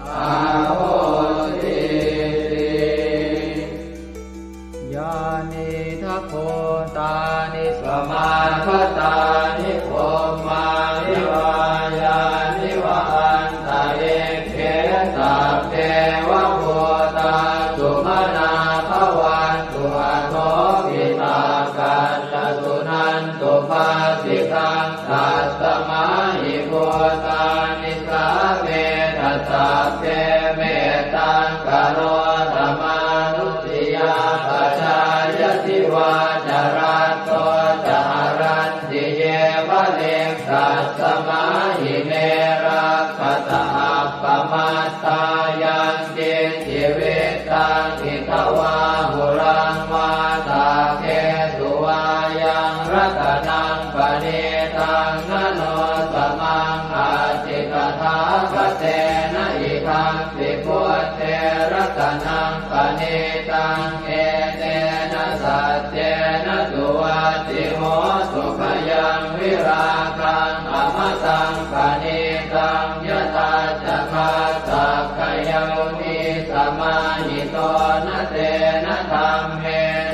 อาโหติยานิทัพโพตานิสมาคตานิโภมานิวายานิวาอันต นิสาเวทัสสะเตเมตังกโรธรรมานุสติยาปัจจายติวาจารัตโตจารันติเยวะเลกัสสมาหิเมรักขตาปมัตตายังเจจิเวตังอิทวาหุรังวาตาเกสุวายังรัตนังปณิตังนโนสมังอาจิกถาคเตนะอิทังปิพุทเทรัตนังปณิตังเอเตนะสัจเจนะสุวัตติโหสุขยังวิราคังอมตังปณิตังยตาจักขาสักขยามิสมาหิโตนะเตนะธรรมเม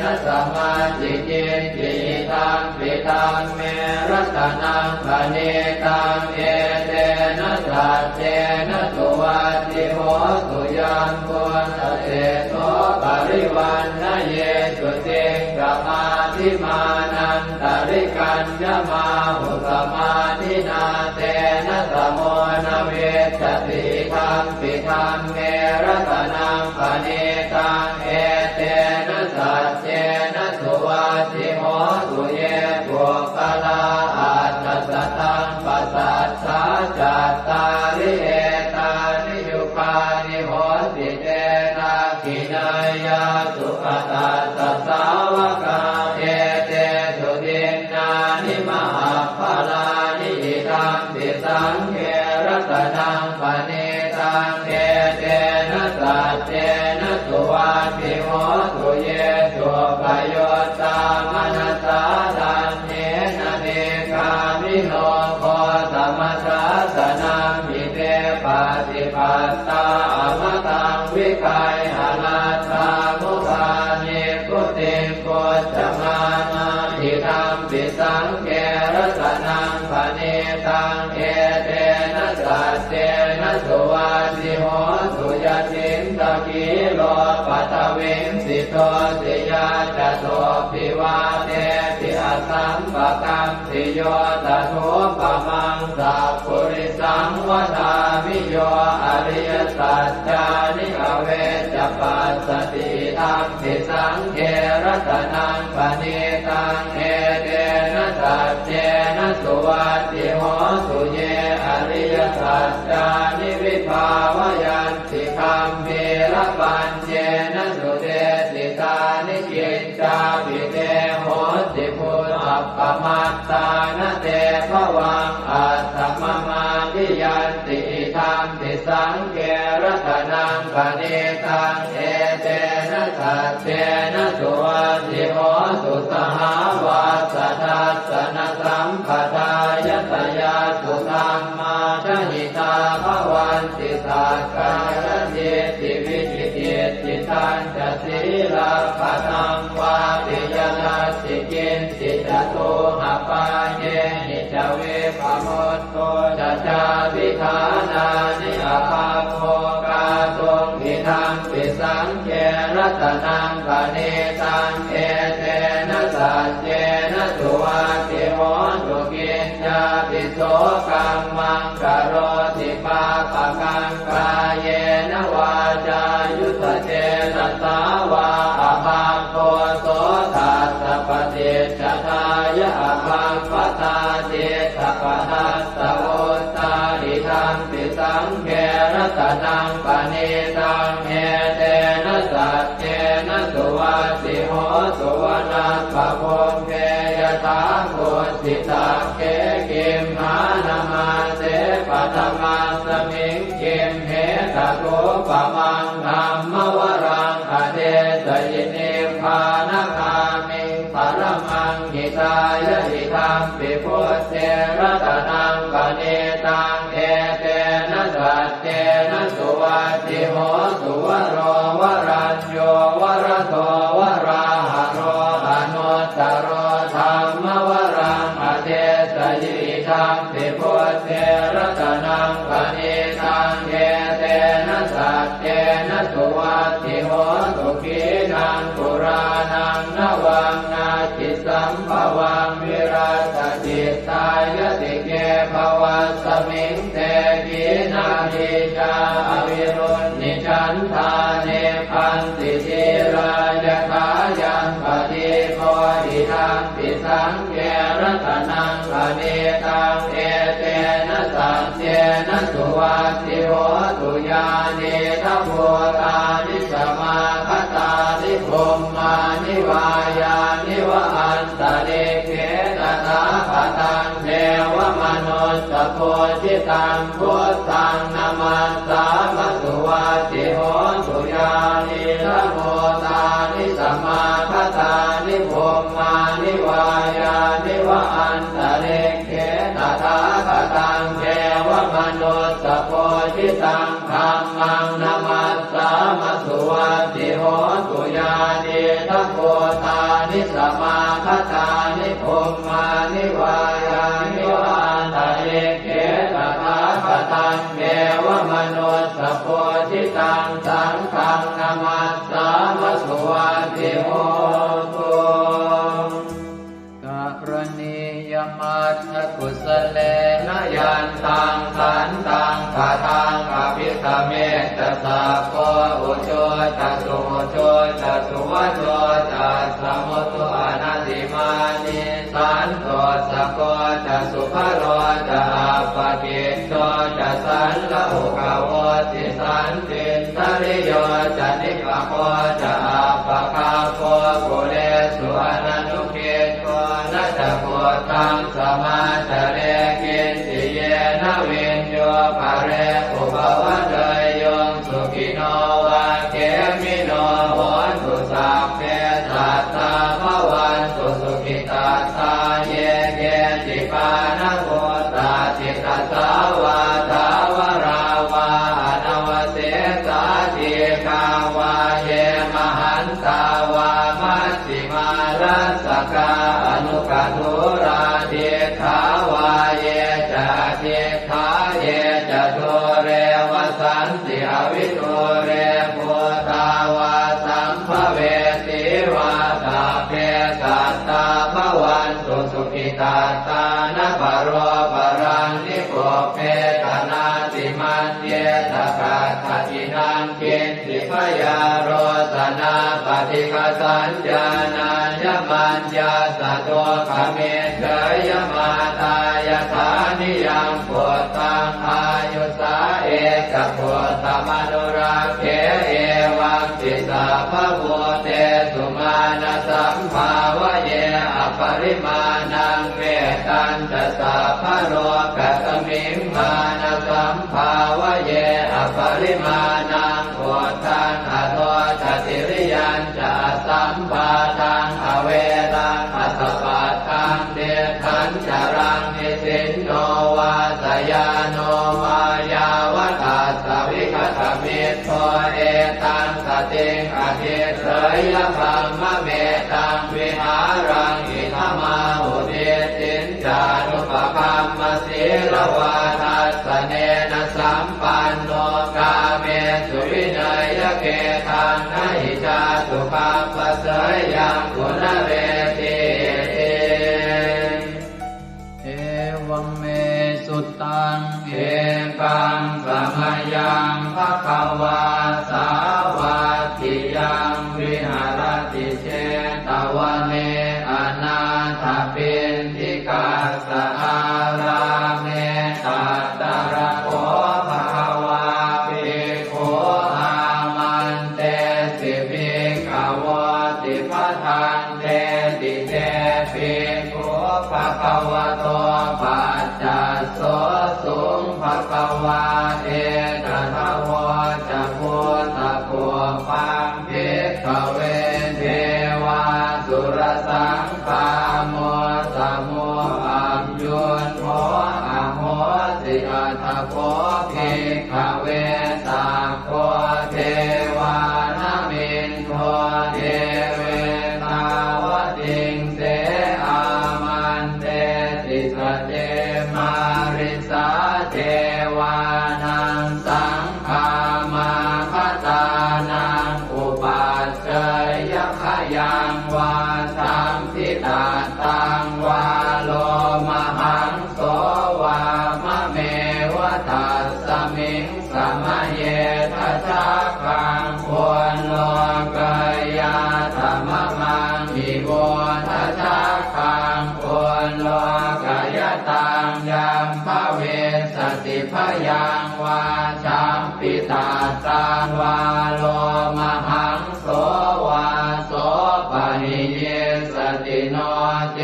นะสมาธิจิตติตังปิตังเมรัตนังปณิตังเอเตนะสัจเจนะสุวัตติโหสุยัมพุทธเตโสปริวันนะเยสุติงกมาธิมานันตริกัญญมาหุสมาธินาเตนะสโมนะเวสติธัมปิธัมเมรัตนังปณิตังเอเตนะสัจเจนะสุวัตติโหสุเยปุคลาอัตถสัตตังปัสสัทธาจัตตาริเอตานิยุคานิโหติเตนะขินายาสุขตาสัสสาวกาเอเตสุตินนานิมหาภลานิอิทัมปิสังเขรัตนังปณิตังเอเตนะสัจเจนะสุวัตติโหสุเยสุปโยตามนัสสาทันเนนะเนกามิโนโคสมัสสะสนังมิเตปฏิปัตตาอมตังวิคัยหนาตามุขานิพุติงโกจมานาทิธัมปิสังเกรัตนังปณิตังเอเตนะสัจเจนะสุวัตติโหสุยตินตะกิโลปัตวิงสิโตติยาจโตปิวาเตติอสัมปะกัมติโยตถุปมังสัพพุริสังวทามิโยอริยสัจจานิอเวจปัสสติธัมปิสังเขรัตนังปณิตังเอเตนะสัจเจนะสุวัตติโหสุเยอริยสัจจานิวิภาวยันติคัมภีรปัญเจนะสุเตสิตานิกิจจาภิเตโหติพุทธปมัตตานะเตภวังอัตถมมาทิยันติธัมปิสังเขรัตนังปณิตังเอเตนะสัจเจนะสุวัตติโหสุสหาวาสทัสสนสัมปทายตยาสุธรรมาชหิตาภวันติสักกายจิตติวิจิติจิตัญจศีลปะทังวาปิยนัสสิกินสิจตุหปาเยหิจเวปโมตโตจะจาวิธานานิอาภาโภกาตุงอิทังปิสังเขรัตนังปณิตังเอเตนะสัจเจนะสุวัตติโหสุกินจาปิโสกัมมังกโรติปาปะกังกายเยนะวาจายุตเจนะสาวาอภาโคโสทัสสะปฏิจจทายะอภาปตาเจตปทัสสะโอตาหิธัมปิสังเขรัตนังปณิตังเอเตนะสัจเจนะสุวัตติโหสุวนาภโพเกยถาโคสิตาเกกิมหานามาเสปัตมาสมิงกิมเหตโกปมังธัมมวรังอเดสยินิพพานคามิงปรมังหิตายะหิธัมปิพุทเทรัตนังปณิตังเอเตนะสัจเจนะสุวัตติโหสุวโรวรัญโยวรโตวราหะโรอนุตตโรธัมมวรังอเดสยิธัมปิพุทเทรัตนังปณิตังเอเตนะสัจเจนะสุวัตติโหสุขีนังปุรานังนวังนาจิสัมภวังวิรัตจิตตายติเกภวัสมิงเต ทิจาอวิรุณนิชันธาเนพันติจิรายถายังปฏิโพธิทังปิสังเกรัตนังปณิตังเอเตนะสัจเจนะสุวัตติโหตุญาณิทัพโพธานิสมาคตานิพรหมานิวายานิวะอันตะเลเขตถาคตังเทวมนุสสโพธิตังพุทธังนามัสสามะสุวัตติโหตุญาณิทัพโพธานิสมาคตานิพรหมานิวายานิวะอันตะเลเขตถาคตังเทวมนุสสโพธิตังธัมมังนามัสสามะสุวัตติโหตุญาณิทัพโพธานิสมาคตานิพรหมานิวายานิวะอันตะเลเขตถาคตังเทวมนุสสโพธิตังสังฆังนามัสสามะสุวัตติโหตุกรณียมัตถกุสเลนะยันตังขันตังคาทังอภิธเมตสัพโพอุโชตสุโชตสุวโชตสมุตุอนัตติมานิสันโตสะโกตสุภโรตอัปปกิจโตตสันละหุกโวติสันติทริโยจนิกโคตอัปปคาโคกุเลสุอนันุเกโตนัตโกตังสมาจเรกินติเยนะวินโยภะเรอุปวัตเตยงสุขิโนวะเกมิโนโหตุสัพเพสัตตาภวันตุสุขิตาตาเยเกจิปานะโหตาจิตตสาวาทาวราวาอนวเสสาธิกาวาเยมหันตาวามัชฌิมารัสสกาอนุกัตุราเทขาวาเยจะเทขาเยจะโทเรวสันติอวิโทเรพุทาวาสัมภเวติวาตาเพสัตตาภวันตุสุขิตาตานะปโรปรังนิโกเพตนาติมันเยตกาตตินังกินติพยาโรสนาปฏิฆาสัญญาณายมัญญาสะโตขเมเฉยมาตายฐานิยังปุตตังอายุสาเอกปุตตมนุราเขเอวังติสาภพุเตสุมาณสัมภาวะเยอปริมาณังเวตันตสาภโรกัสมิงมาณสัมภาวะเยอปริมาณังโอทังอโทจติริยัญจะสัมปาทังอเวรังอัสสปัตตังเดทันจรังนิสินโนวาสยาโนมายาวตัสสวิคตมิตโตเอตังสติงอธิเสยพัมมะเมตังวิหารังอิทมาหุเดตินจานุปคัมมสีลวาทัสสเนนะสัมปันโนกาเมสุวินัยเกทังนะหิจาตุปัปปะเสยยังกุณเรติเอวังเมสุตตังเอกังสมยังภควาสาวาทิยังวิหารติเชตวเนอนาถปินทิกาสอาราเมตัตตระโคภควาภิกขุอามันเตสิภิกขวติปทังเตติเตภิกขุภควโตปัจจัสโสสุงภควาเอตถาวจะพุทธภูปังภิกขเวเทวาสุรสังฆาโมสมุอัมยุนโมอโหสิอัตถโพภิกขเวสัพโพเทวานามินโทเทเวตาวติงเสอามันเตติสเตมาริสาเทวานังสังฆามาคตานังอุปัชฌยขยังวาสัมพิตาตังวาโลมหังโสวามะเมวะตัสสะ มิงสมะเยทัชาคังควรโลกายาธรรมมังอิโวทัชาคังควรโลกายตังยัมภเวสติพยังวาชัมปิตาตังวาโลมหังโสวาโสปะหิเยสติโนเจ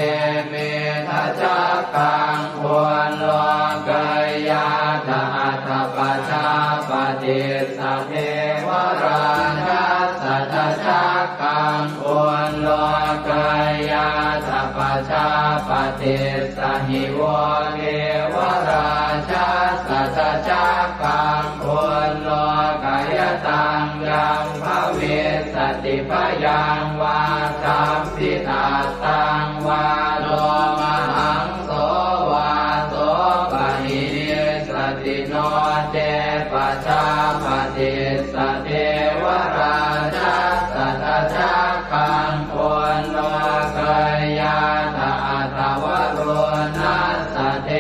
เมทัชาคังควรโลกายาธาตปัจจาปฏิสัทเทวราชาสัทธาคังควรโลกายาธาปัจจาปฏิสหิโวเทวราชาสัทธาคังควรโลกายตังยัมภเวสติพยังวาชัมปิตาตังวาโลมหังโสวาโสปะหิเยสติโนเจปัจจาปฏิสเทวราชาสัทธาคังควรโลกายาธาตวโรนัสสเท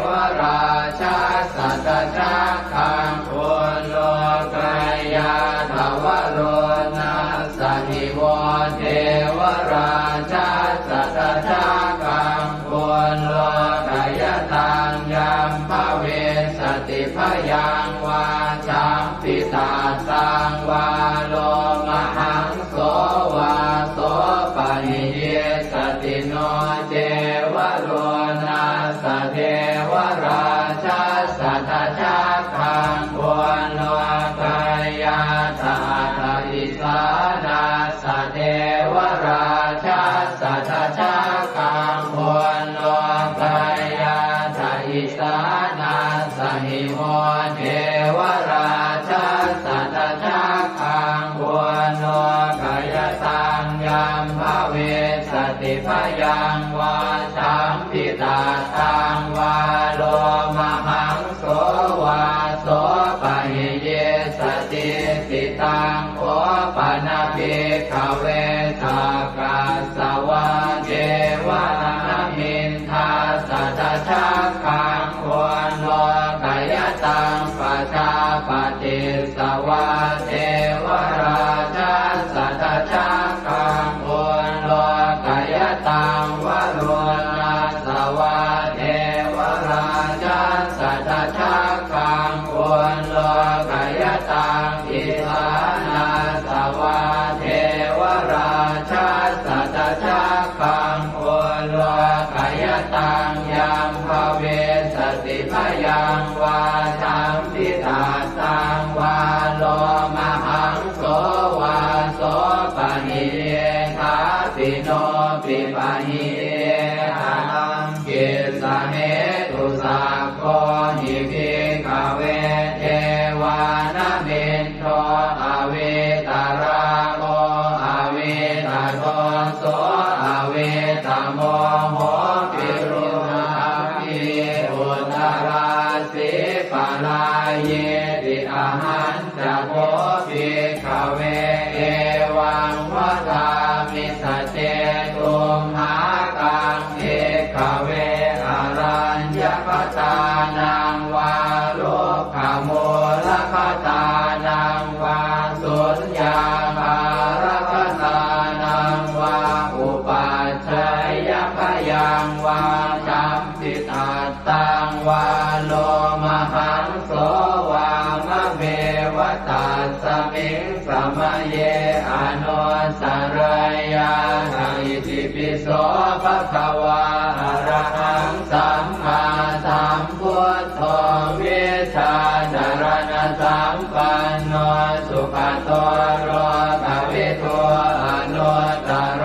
วราชาสัทธาคังควรโลกายาธาวโรนัสสหิโวเทวราชาสัทธาคังควรโลกายตังยัมภเวสติพยังวาชัมปิตาตังวาโลมหังโสวาโสปะหิเยสติโนเจวโรนัสสเทวราชาสัทธาคังควรโลกายาธาตอิสานาสเทวราชาสัทธาคังควรโลกายาธาอิสานาสหิโมเทวราชาสัทธาคังควรโลกายตังยัมภเวสติพยังวาชัมปิตาตังวาโลมหังโสวาโสปะหิเยสติติตังโอปะนาภิกขเวสักกัสสวะเจวะนามินทาสัทธาคังควรโลกายตังปัจจาปฏิสวะเทวราชาสัทธาคังควรโลกายตังวโรนัสสวะเทวราชาสัทธาคังควรโลกายตังอิสานาสวะเทวราชาสัทธาคังควรโลกายตังยัมภเวสติพยังวาชัมปิตาตังวาโลมหังโสวาโสปะหิเยทาปิโนปิปะหิเยหังกิสเนตุสักโคหิภิกขเวเทวานามินโทอเวตาราโมอเวตาโทโสอเวตาโมโหปิรุนาภิอุตตราสิปะลาเยติอาหันจะโพภิกขเวเอวังวะทามิสเจตุมหากังเภิกขเวอารัญญปตานังวาโลภโมลภตานังวาสุญญาภารคตานังวาอุปัชฌยพยังวาชัมปิตาตังวาโลมหังโสวามะเมวตัสสมิงสมะเยอนุสรยาอิติปิโสภะคะวาอะระหังสัมมาสัมพุทโธวิชาจารณะสัมปันโนสุขโตโรภวิโตอนุตตร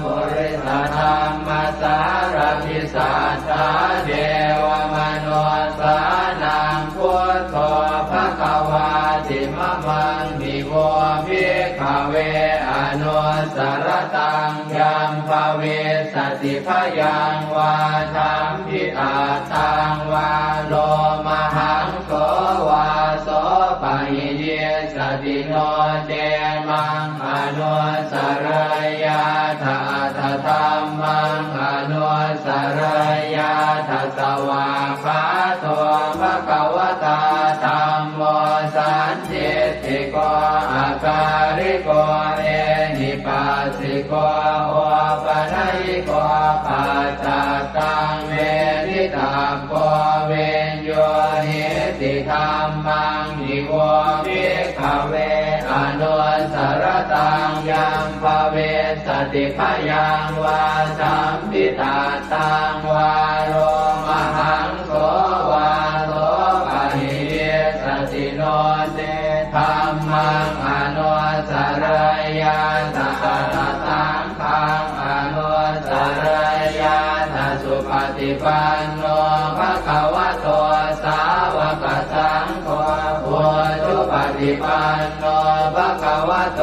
ปุริสธรรมสารพิสัทธาเดวมนุสานังพุทโธภะคะวาติมะมังมิโวภิกขเวอนุสรตังยัมภเวสติพยังวาชัมปิตาตังวาโลมหังโสวาโสปะหิเยสติโนเจมังอนุสรยาธาธรรมังอนุสรยาธสวาคาโตภะคะวตาธัม สันติติโกอาการิโกเอหิปัสสิโกโอปนัยโกปัจจตังเวทิตาโกเวนโยหิติธัมมังนิโวภิกขเวอนุสรตังยัมภเวสติพยังวาสัมปิตาตังวาโรมหังโสวาโสปะหิสติโนเตธัมมังอนุสรยาตถาตังขังอนุสรยาตสุปฏิปันโนภะคะวะโตสาวกสังโฆพุทธปฏิปันโนภะคะวะโต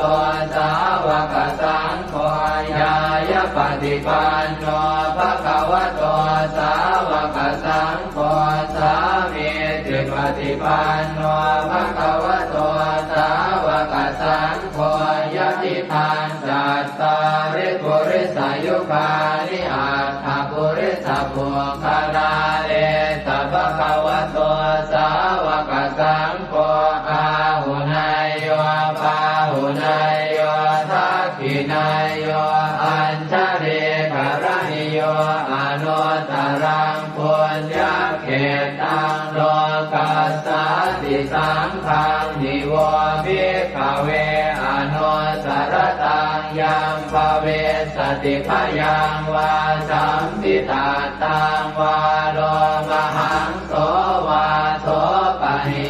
สาวกสังโฆญาญาปฏิปันโนภะคะวะโตสาวกสังโฆสามีจิปฏิปันโนภะคะวะโตสาวกสังโฆยะติทานจัตตาริปุริสายุคานิอัตถปุริสปุคลาเอตภะคะวะโตสาวกสังโฆอาหุนายโยปาหุนายโยทักขินายโยอัญชริกรณิโยอนุตตรังปุญญเขตังโลกัสสติสังฆังนิโวภิกขเวอนุสรตังยัมภเวสติพยังวาสัมปิตาตังวาโลมหังโสวาโสปะหิ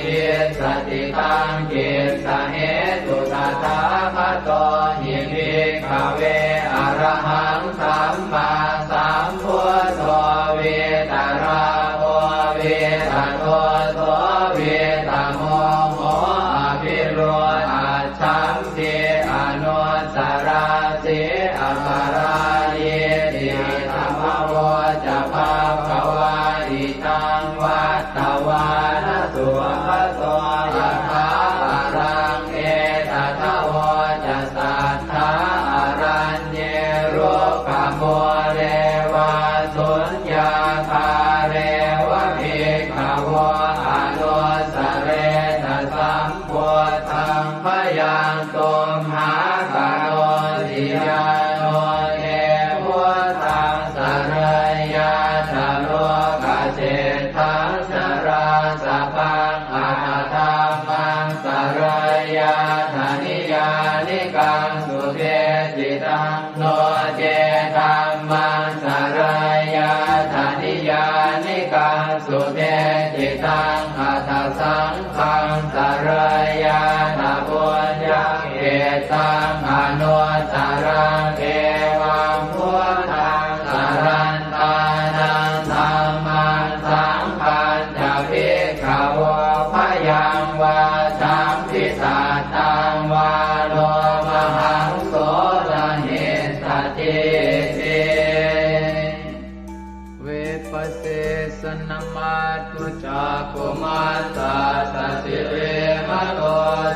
สติตังกิสสะเหตุตถาคตหิภิกขเวอรหังสัมมาสัมพุทโธเวตราโอเวตโตโสเวตโมโหอภิโรอาชัมเทอนุสราเสอปาราเยติธรรมโวจะภาควาอิตังวัตตวานสุภโสยะถาอารังเอตถาวจะสัทธาอารัญเยโรกโมเรวาสุญญาคาเรวะภิกขวะอนุสเรตสัมโพธังพยังตุมหากโนติยาโนเอพุทธังสรยาชโลกเจตังสราสพังอาธรรมังสรยาธนิยานิกังสุเทจิตังโนเจธัมมังสรยาธนิยานิกังสุเทจิตังอัตถสังฆังสรยาธปุญญเขตังอนุสรังเอวังพุทธังสรันตานังธัมมังสังฆังจะภิกขวะพยังวาสัมภิสาตังวาโลมหังโสรหิสติเตเวปัสเสสนมาตุจักขุมาตาสสิเรมโต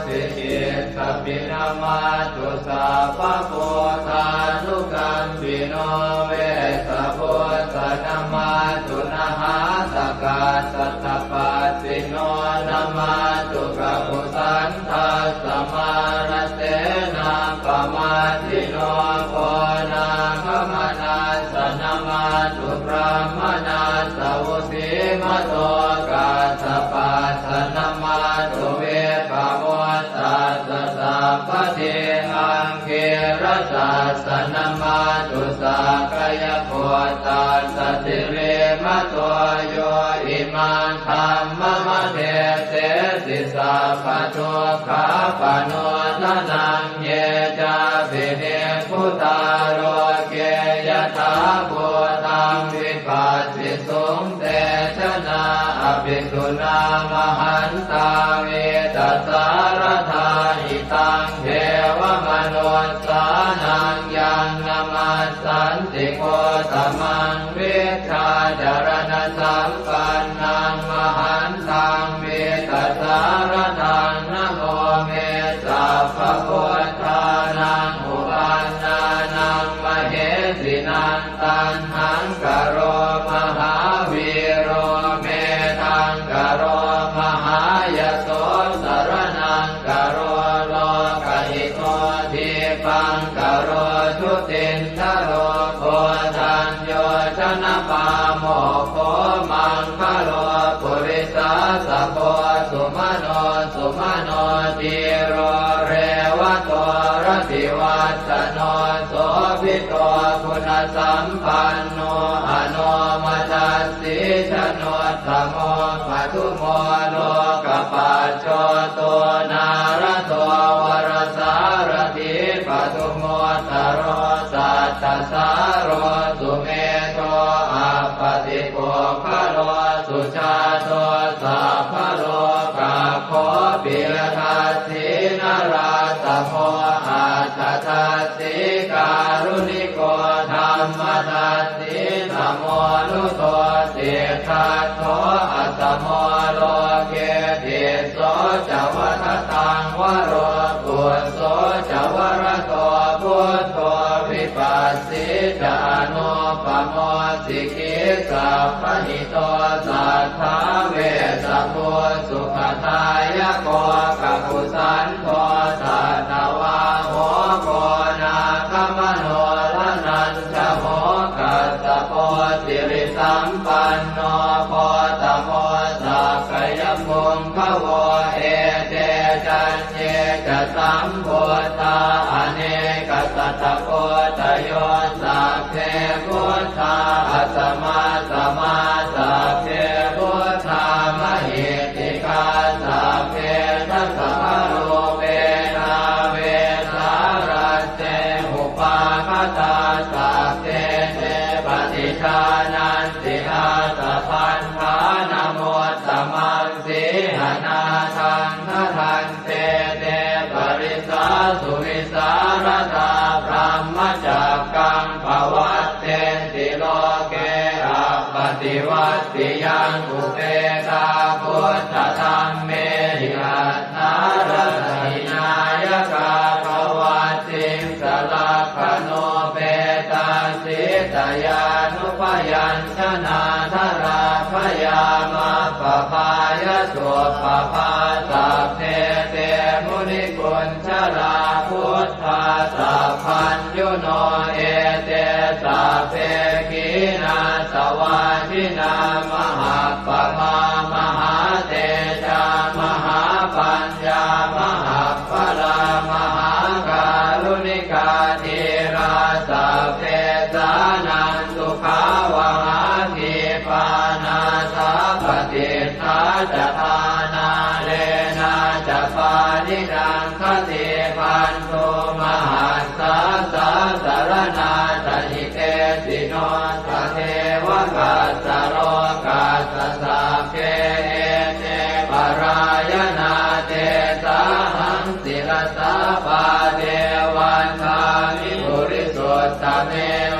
สิกิสปินามาตุสัพพะโพธานุกัมปิโนเวสะโพธนามาตุนะหาตกาสัตตปัสสิโนนามาตุกะปุสันทัสสมานเสนาปมาทิโนโพนาคมนาสนามาตุพระมนาสวุสีมโตกาสปัสสนามาตุเวปโมตัสสะสัพพะเทอังเกรสัสสนามาตุสักกายโพตัสสะติเรมโตโยอิมังธัมมะมะเทเสสิสัพพะทุกขาปโนทนังเยจาภิเนพุทธาโรเกยถาภูตังวิปัสสิสุงเตชนะอภิสุนามหันตาเวตัสสารธาอิตังเทวมนุสสานังยังนามัสสันติโกตมังวิชาจารณสัมปันนังมหันตังเวตัสสารทังนะโมเมสัพพะพุทธานังอุปันนานังมเหสินังตันหังกโรมหาวีโรเมทังกโรมหายโสสโร สุมาโนติโรเรวะโตรติวัตโนโสภิโตคุณสัมปันโนอโนมัสสิชโนตโมปัทุโมโลกปัจโจโตนารโตวรสารถิปัทุโมตโรสัตตสารโรสุเมโตอัปปติโกภโลสุชาโตสัพพโลกาโคปิยทัสสินาราสโมอัตถทัสสิการุณิโกธรรมทัสสิสมโมนุโตเสทัสโตอัสสโมโลเกติโสจวัฏตังวโรกุโสจวรโตพุทโธวิปัสสิจานุปโมสิกิสัพพหิโตสัทธาเวสสุสุขทายโกกัปปุสันโตสัตวาโหโกนาคมโนลนันจโหกัสสโพสิริสัมปันโนโพตโมสักขยมุงขโวเอเตจันเยจะสัมโพธาอเนกสัตตโพตโยสัพเพพุทธาอัสสมาสมาสัพเพพุทธามหิติกาสัพเพทัสสะโลเวนาเวสารัสเตอุปาคตาสัพเพเตปฏิชานันติอาสะพันธานโมตตมังสีหนาทังทันเตเตปริสาสุวิสารตาพรหมจักกังภวัตเตติโลเกอัปปติวัตติยังอุเปกาพุทธธรรมเมหิอัตถารถินายกาภวัตติสลักขโนเปตาสิตยานุปยัญชนะธราพยามาปภายสุปภาสัพเพเตมุนิกุญชลาพุทธาสัพพัญญุโนเอเตสัพเพขีนาสวาทินามหาปมามหาเตจามหาปัญญามหาพลามหาการุณิกาธีราสัพเพสานันตุขาวหาทีปานาสัพพติทาจทานาเลนะจะปานิดังคติพันโทมหัสสะสะสารนาตหิเตสิโนทะเทวกัสสะโรกัสสะสัพเพเอเตปรายนาเตสาหังศิรสาปาเทวันทามิปุริสุทธเม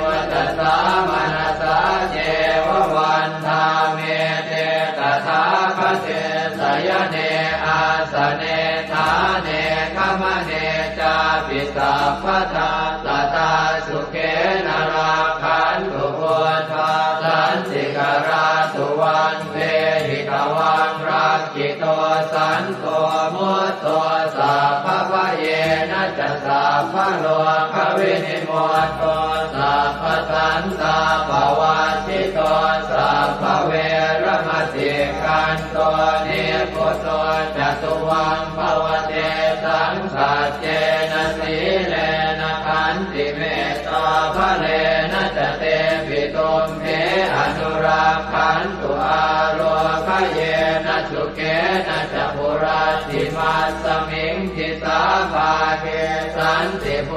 วัตสามนัสสะเจววันทาเมเตตถาคเตสยเนอาสเนธาเนขมเนจาปิสัพพทาสตาสุเขนราคันตุพุทธาสันติกราสุวันเวหิกวังรักขิโตสันโตมุตโตสัพพะเยนะจะสัพพะโลกวินิโมตโตสัพพะสันตาภวัติโตสัพพะเวรมติกันโตนิพุตโตจตุวังภวเตสังสัจเจนะสีเลนะขันติเมตตาภะเลนะจะเตปิตุมเหอนุราคันตุอาโรคเยนะสุเกนะจะปุราติมัสสมิงทิสาภาเกสันติโพ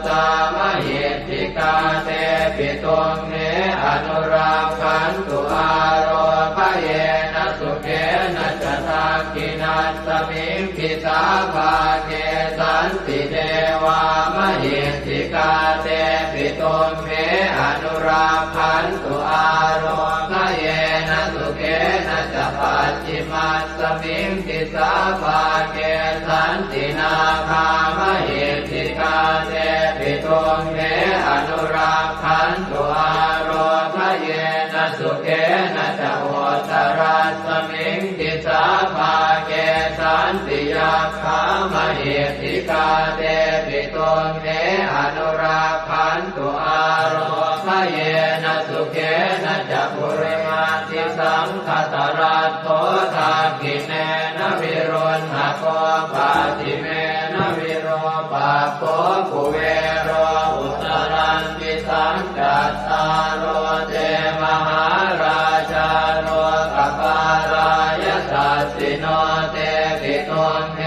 ตามหิทธิกาเตปิตุมเหอนุราคันตุอาโรคเยนะสุเกนะจะทักขินัสสมิงทิสาภาเกสันติเทวามหิทธิกาเตปิตุมเหอนุราคันตุอาโรคเยนะสุเกนะจะปัจฉิมัสสมิงทิสาภาเกสันตินาคามหิทธิกาเตปิตุมเหอนุราคันตุอาโรคเยนะสุเกนะจะโหตรัสสมิงทิสาภาเกสันติยาคามหิทธิกาเตปิตุมเหอนุราคันตุอาโรค เยนะสุเขนะจักขุริมาติสังคตรัตโตทากิเนนะวิรุณหะโกปาติเมนะวิโรปาโกกุเวโรอุตรันติสังกัตตาโรเตมหาราชาโรกปารายสัสสิโนเตปิตุมเห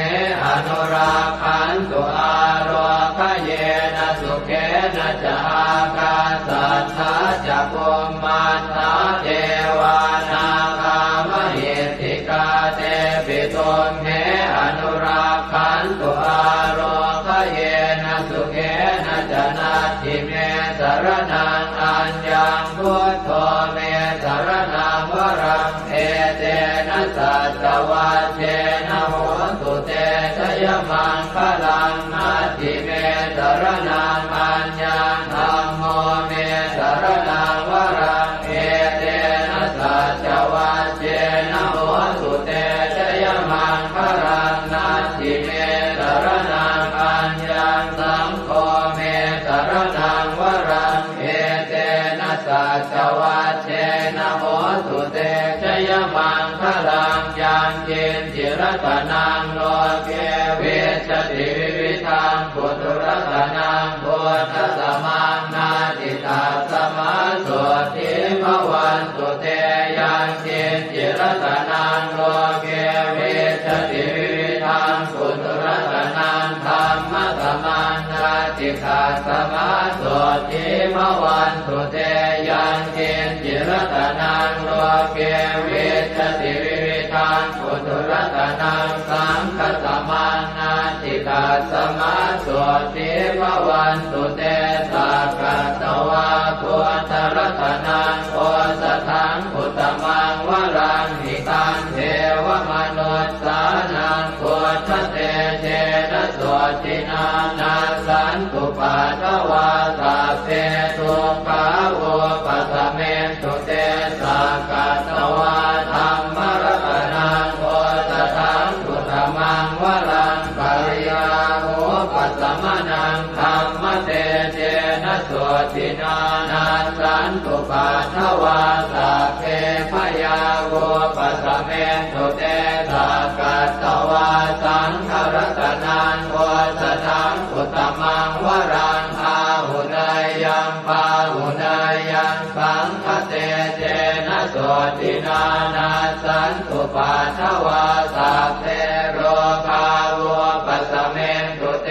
อนุราคันตุอาโรคเยนะสุเขนะจะอากาสัทธาจะกุมมันตาเทวานากามหิติกาเตปิตุมเหอนุราคันตุอาโรคเยนะสุเขนะจะนาทิเมสรนังอัญญังพุทโธเมสรนังวรังเอเตนะสัจวัชเชนะโหตุเตชยมังคลังนาทิเมสรนังอัญญังธัมโมเมสรนังวรังเอเตนะสัจวัชเชนะโหตุเตชยมังคลังนาทิเมสรนังอัญญังสังโฆเมสรนังวรังเอเตนะสัจวัชเชนะโหตุเตชยมังคลังยังเจนจิรตนังโลเกเวชติวิวิธังปุถุรตนังโพธสมังนาติตาสมาโสติภวันตุเตยังเจนจิรตนังโลเกเวชติวิวิธังปุถุรตนังธรรมสมังนาติตาสมาโสติภวันตุเตยังเจนจิรตนังโลเกเวชติวิวิธังปุถุรตนังสังฆสมังนาติตาสมาโสติภวันตุเตสักกตวาพุทธรัตนังโอสถังอุตมังวรังหิตังเทวมนุสสานังพุทธเตเจนะโสตินานาสันตุปัฏฐวาสัพเพทุกขาโวปัสสเมตุเตสักกตวาธัมมรัตนังโอสถังอุตมังวรังปริยาโหปัสสมนังธัมมเตเจนะโสตินานาสันตุปัฏฐวาสัพเพพยาโวปัสสเมตุเตสักกตวาสังฆรัตนังโอสถังอุตมังวรังอาหุนายยังปาหุนายยังสังฆเตเจนะโสตินานาสันตุปัฏฐวาสัพเพโรคาโวปัสสเมตุเต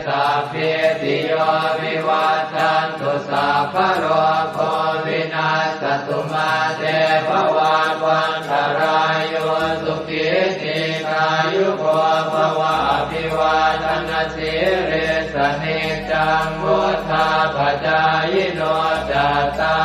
สัพเพติโยวิวัชชันตุสัพพะโรโควินาศตุมาเตภวัตวันตรายโยสุขิติกายุโกภวะอภิวาทนาสิริสนิจังวุฒาปัจจายโนจัตตา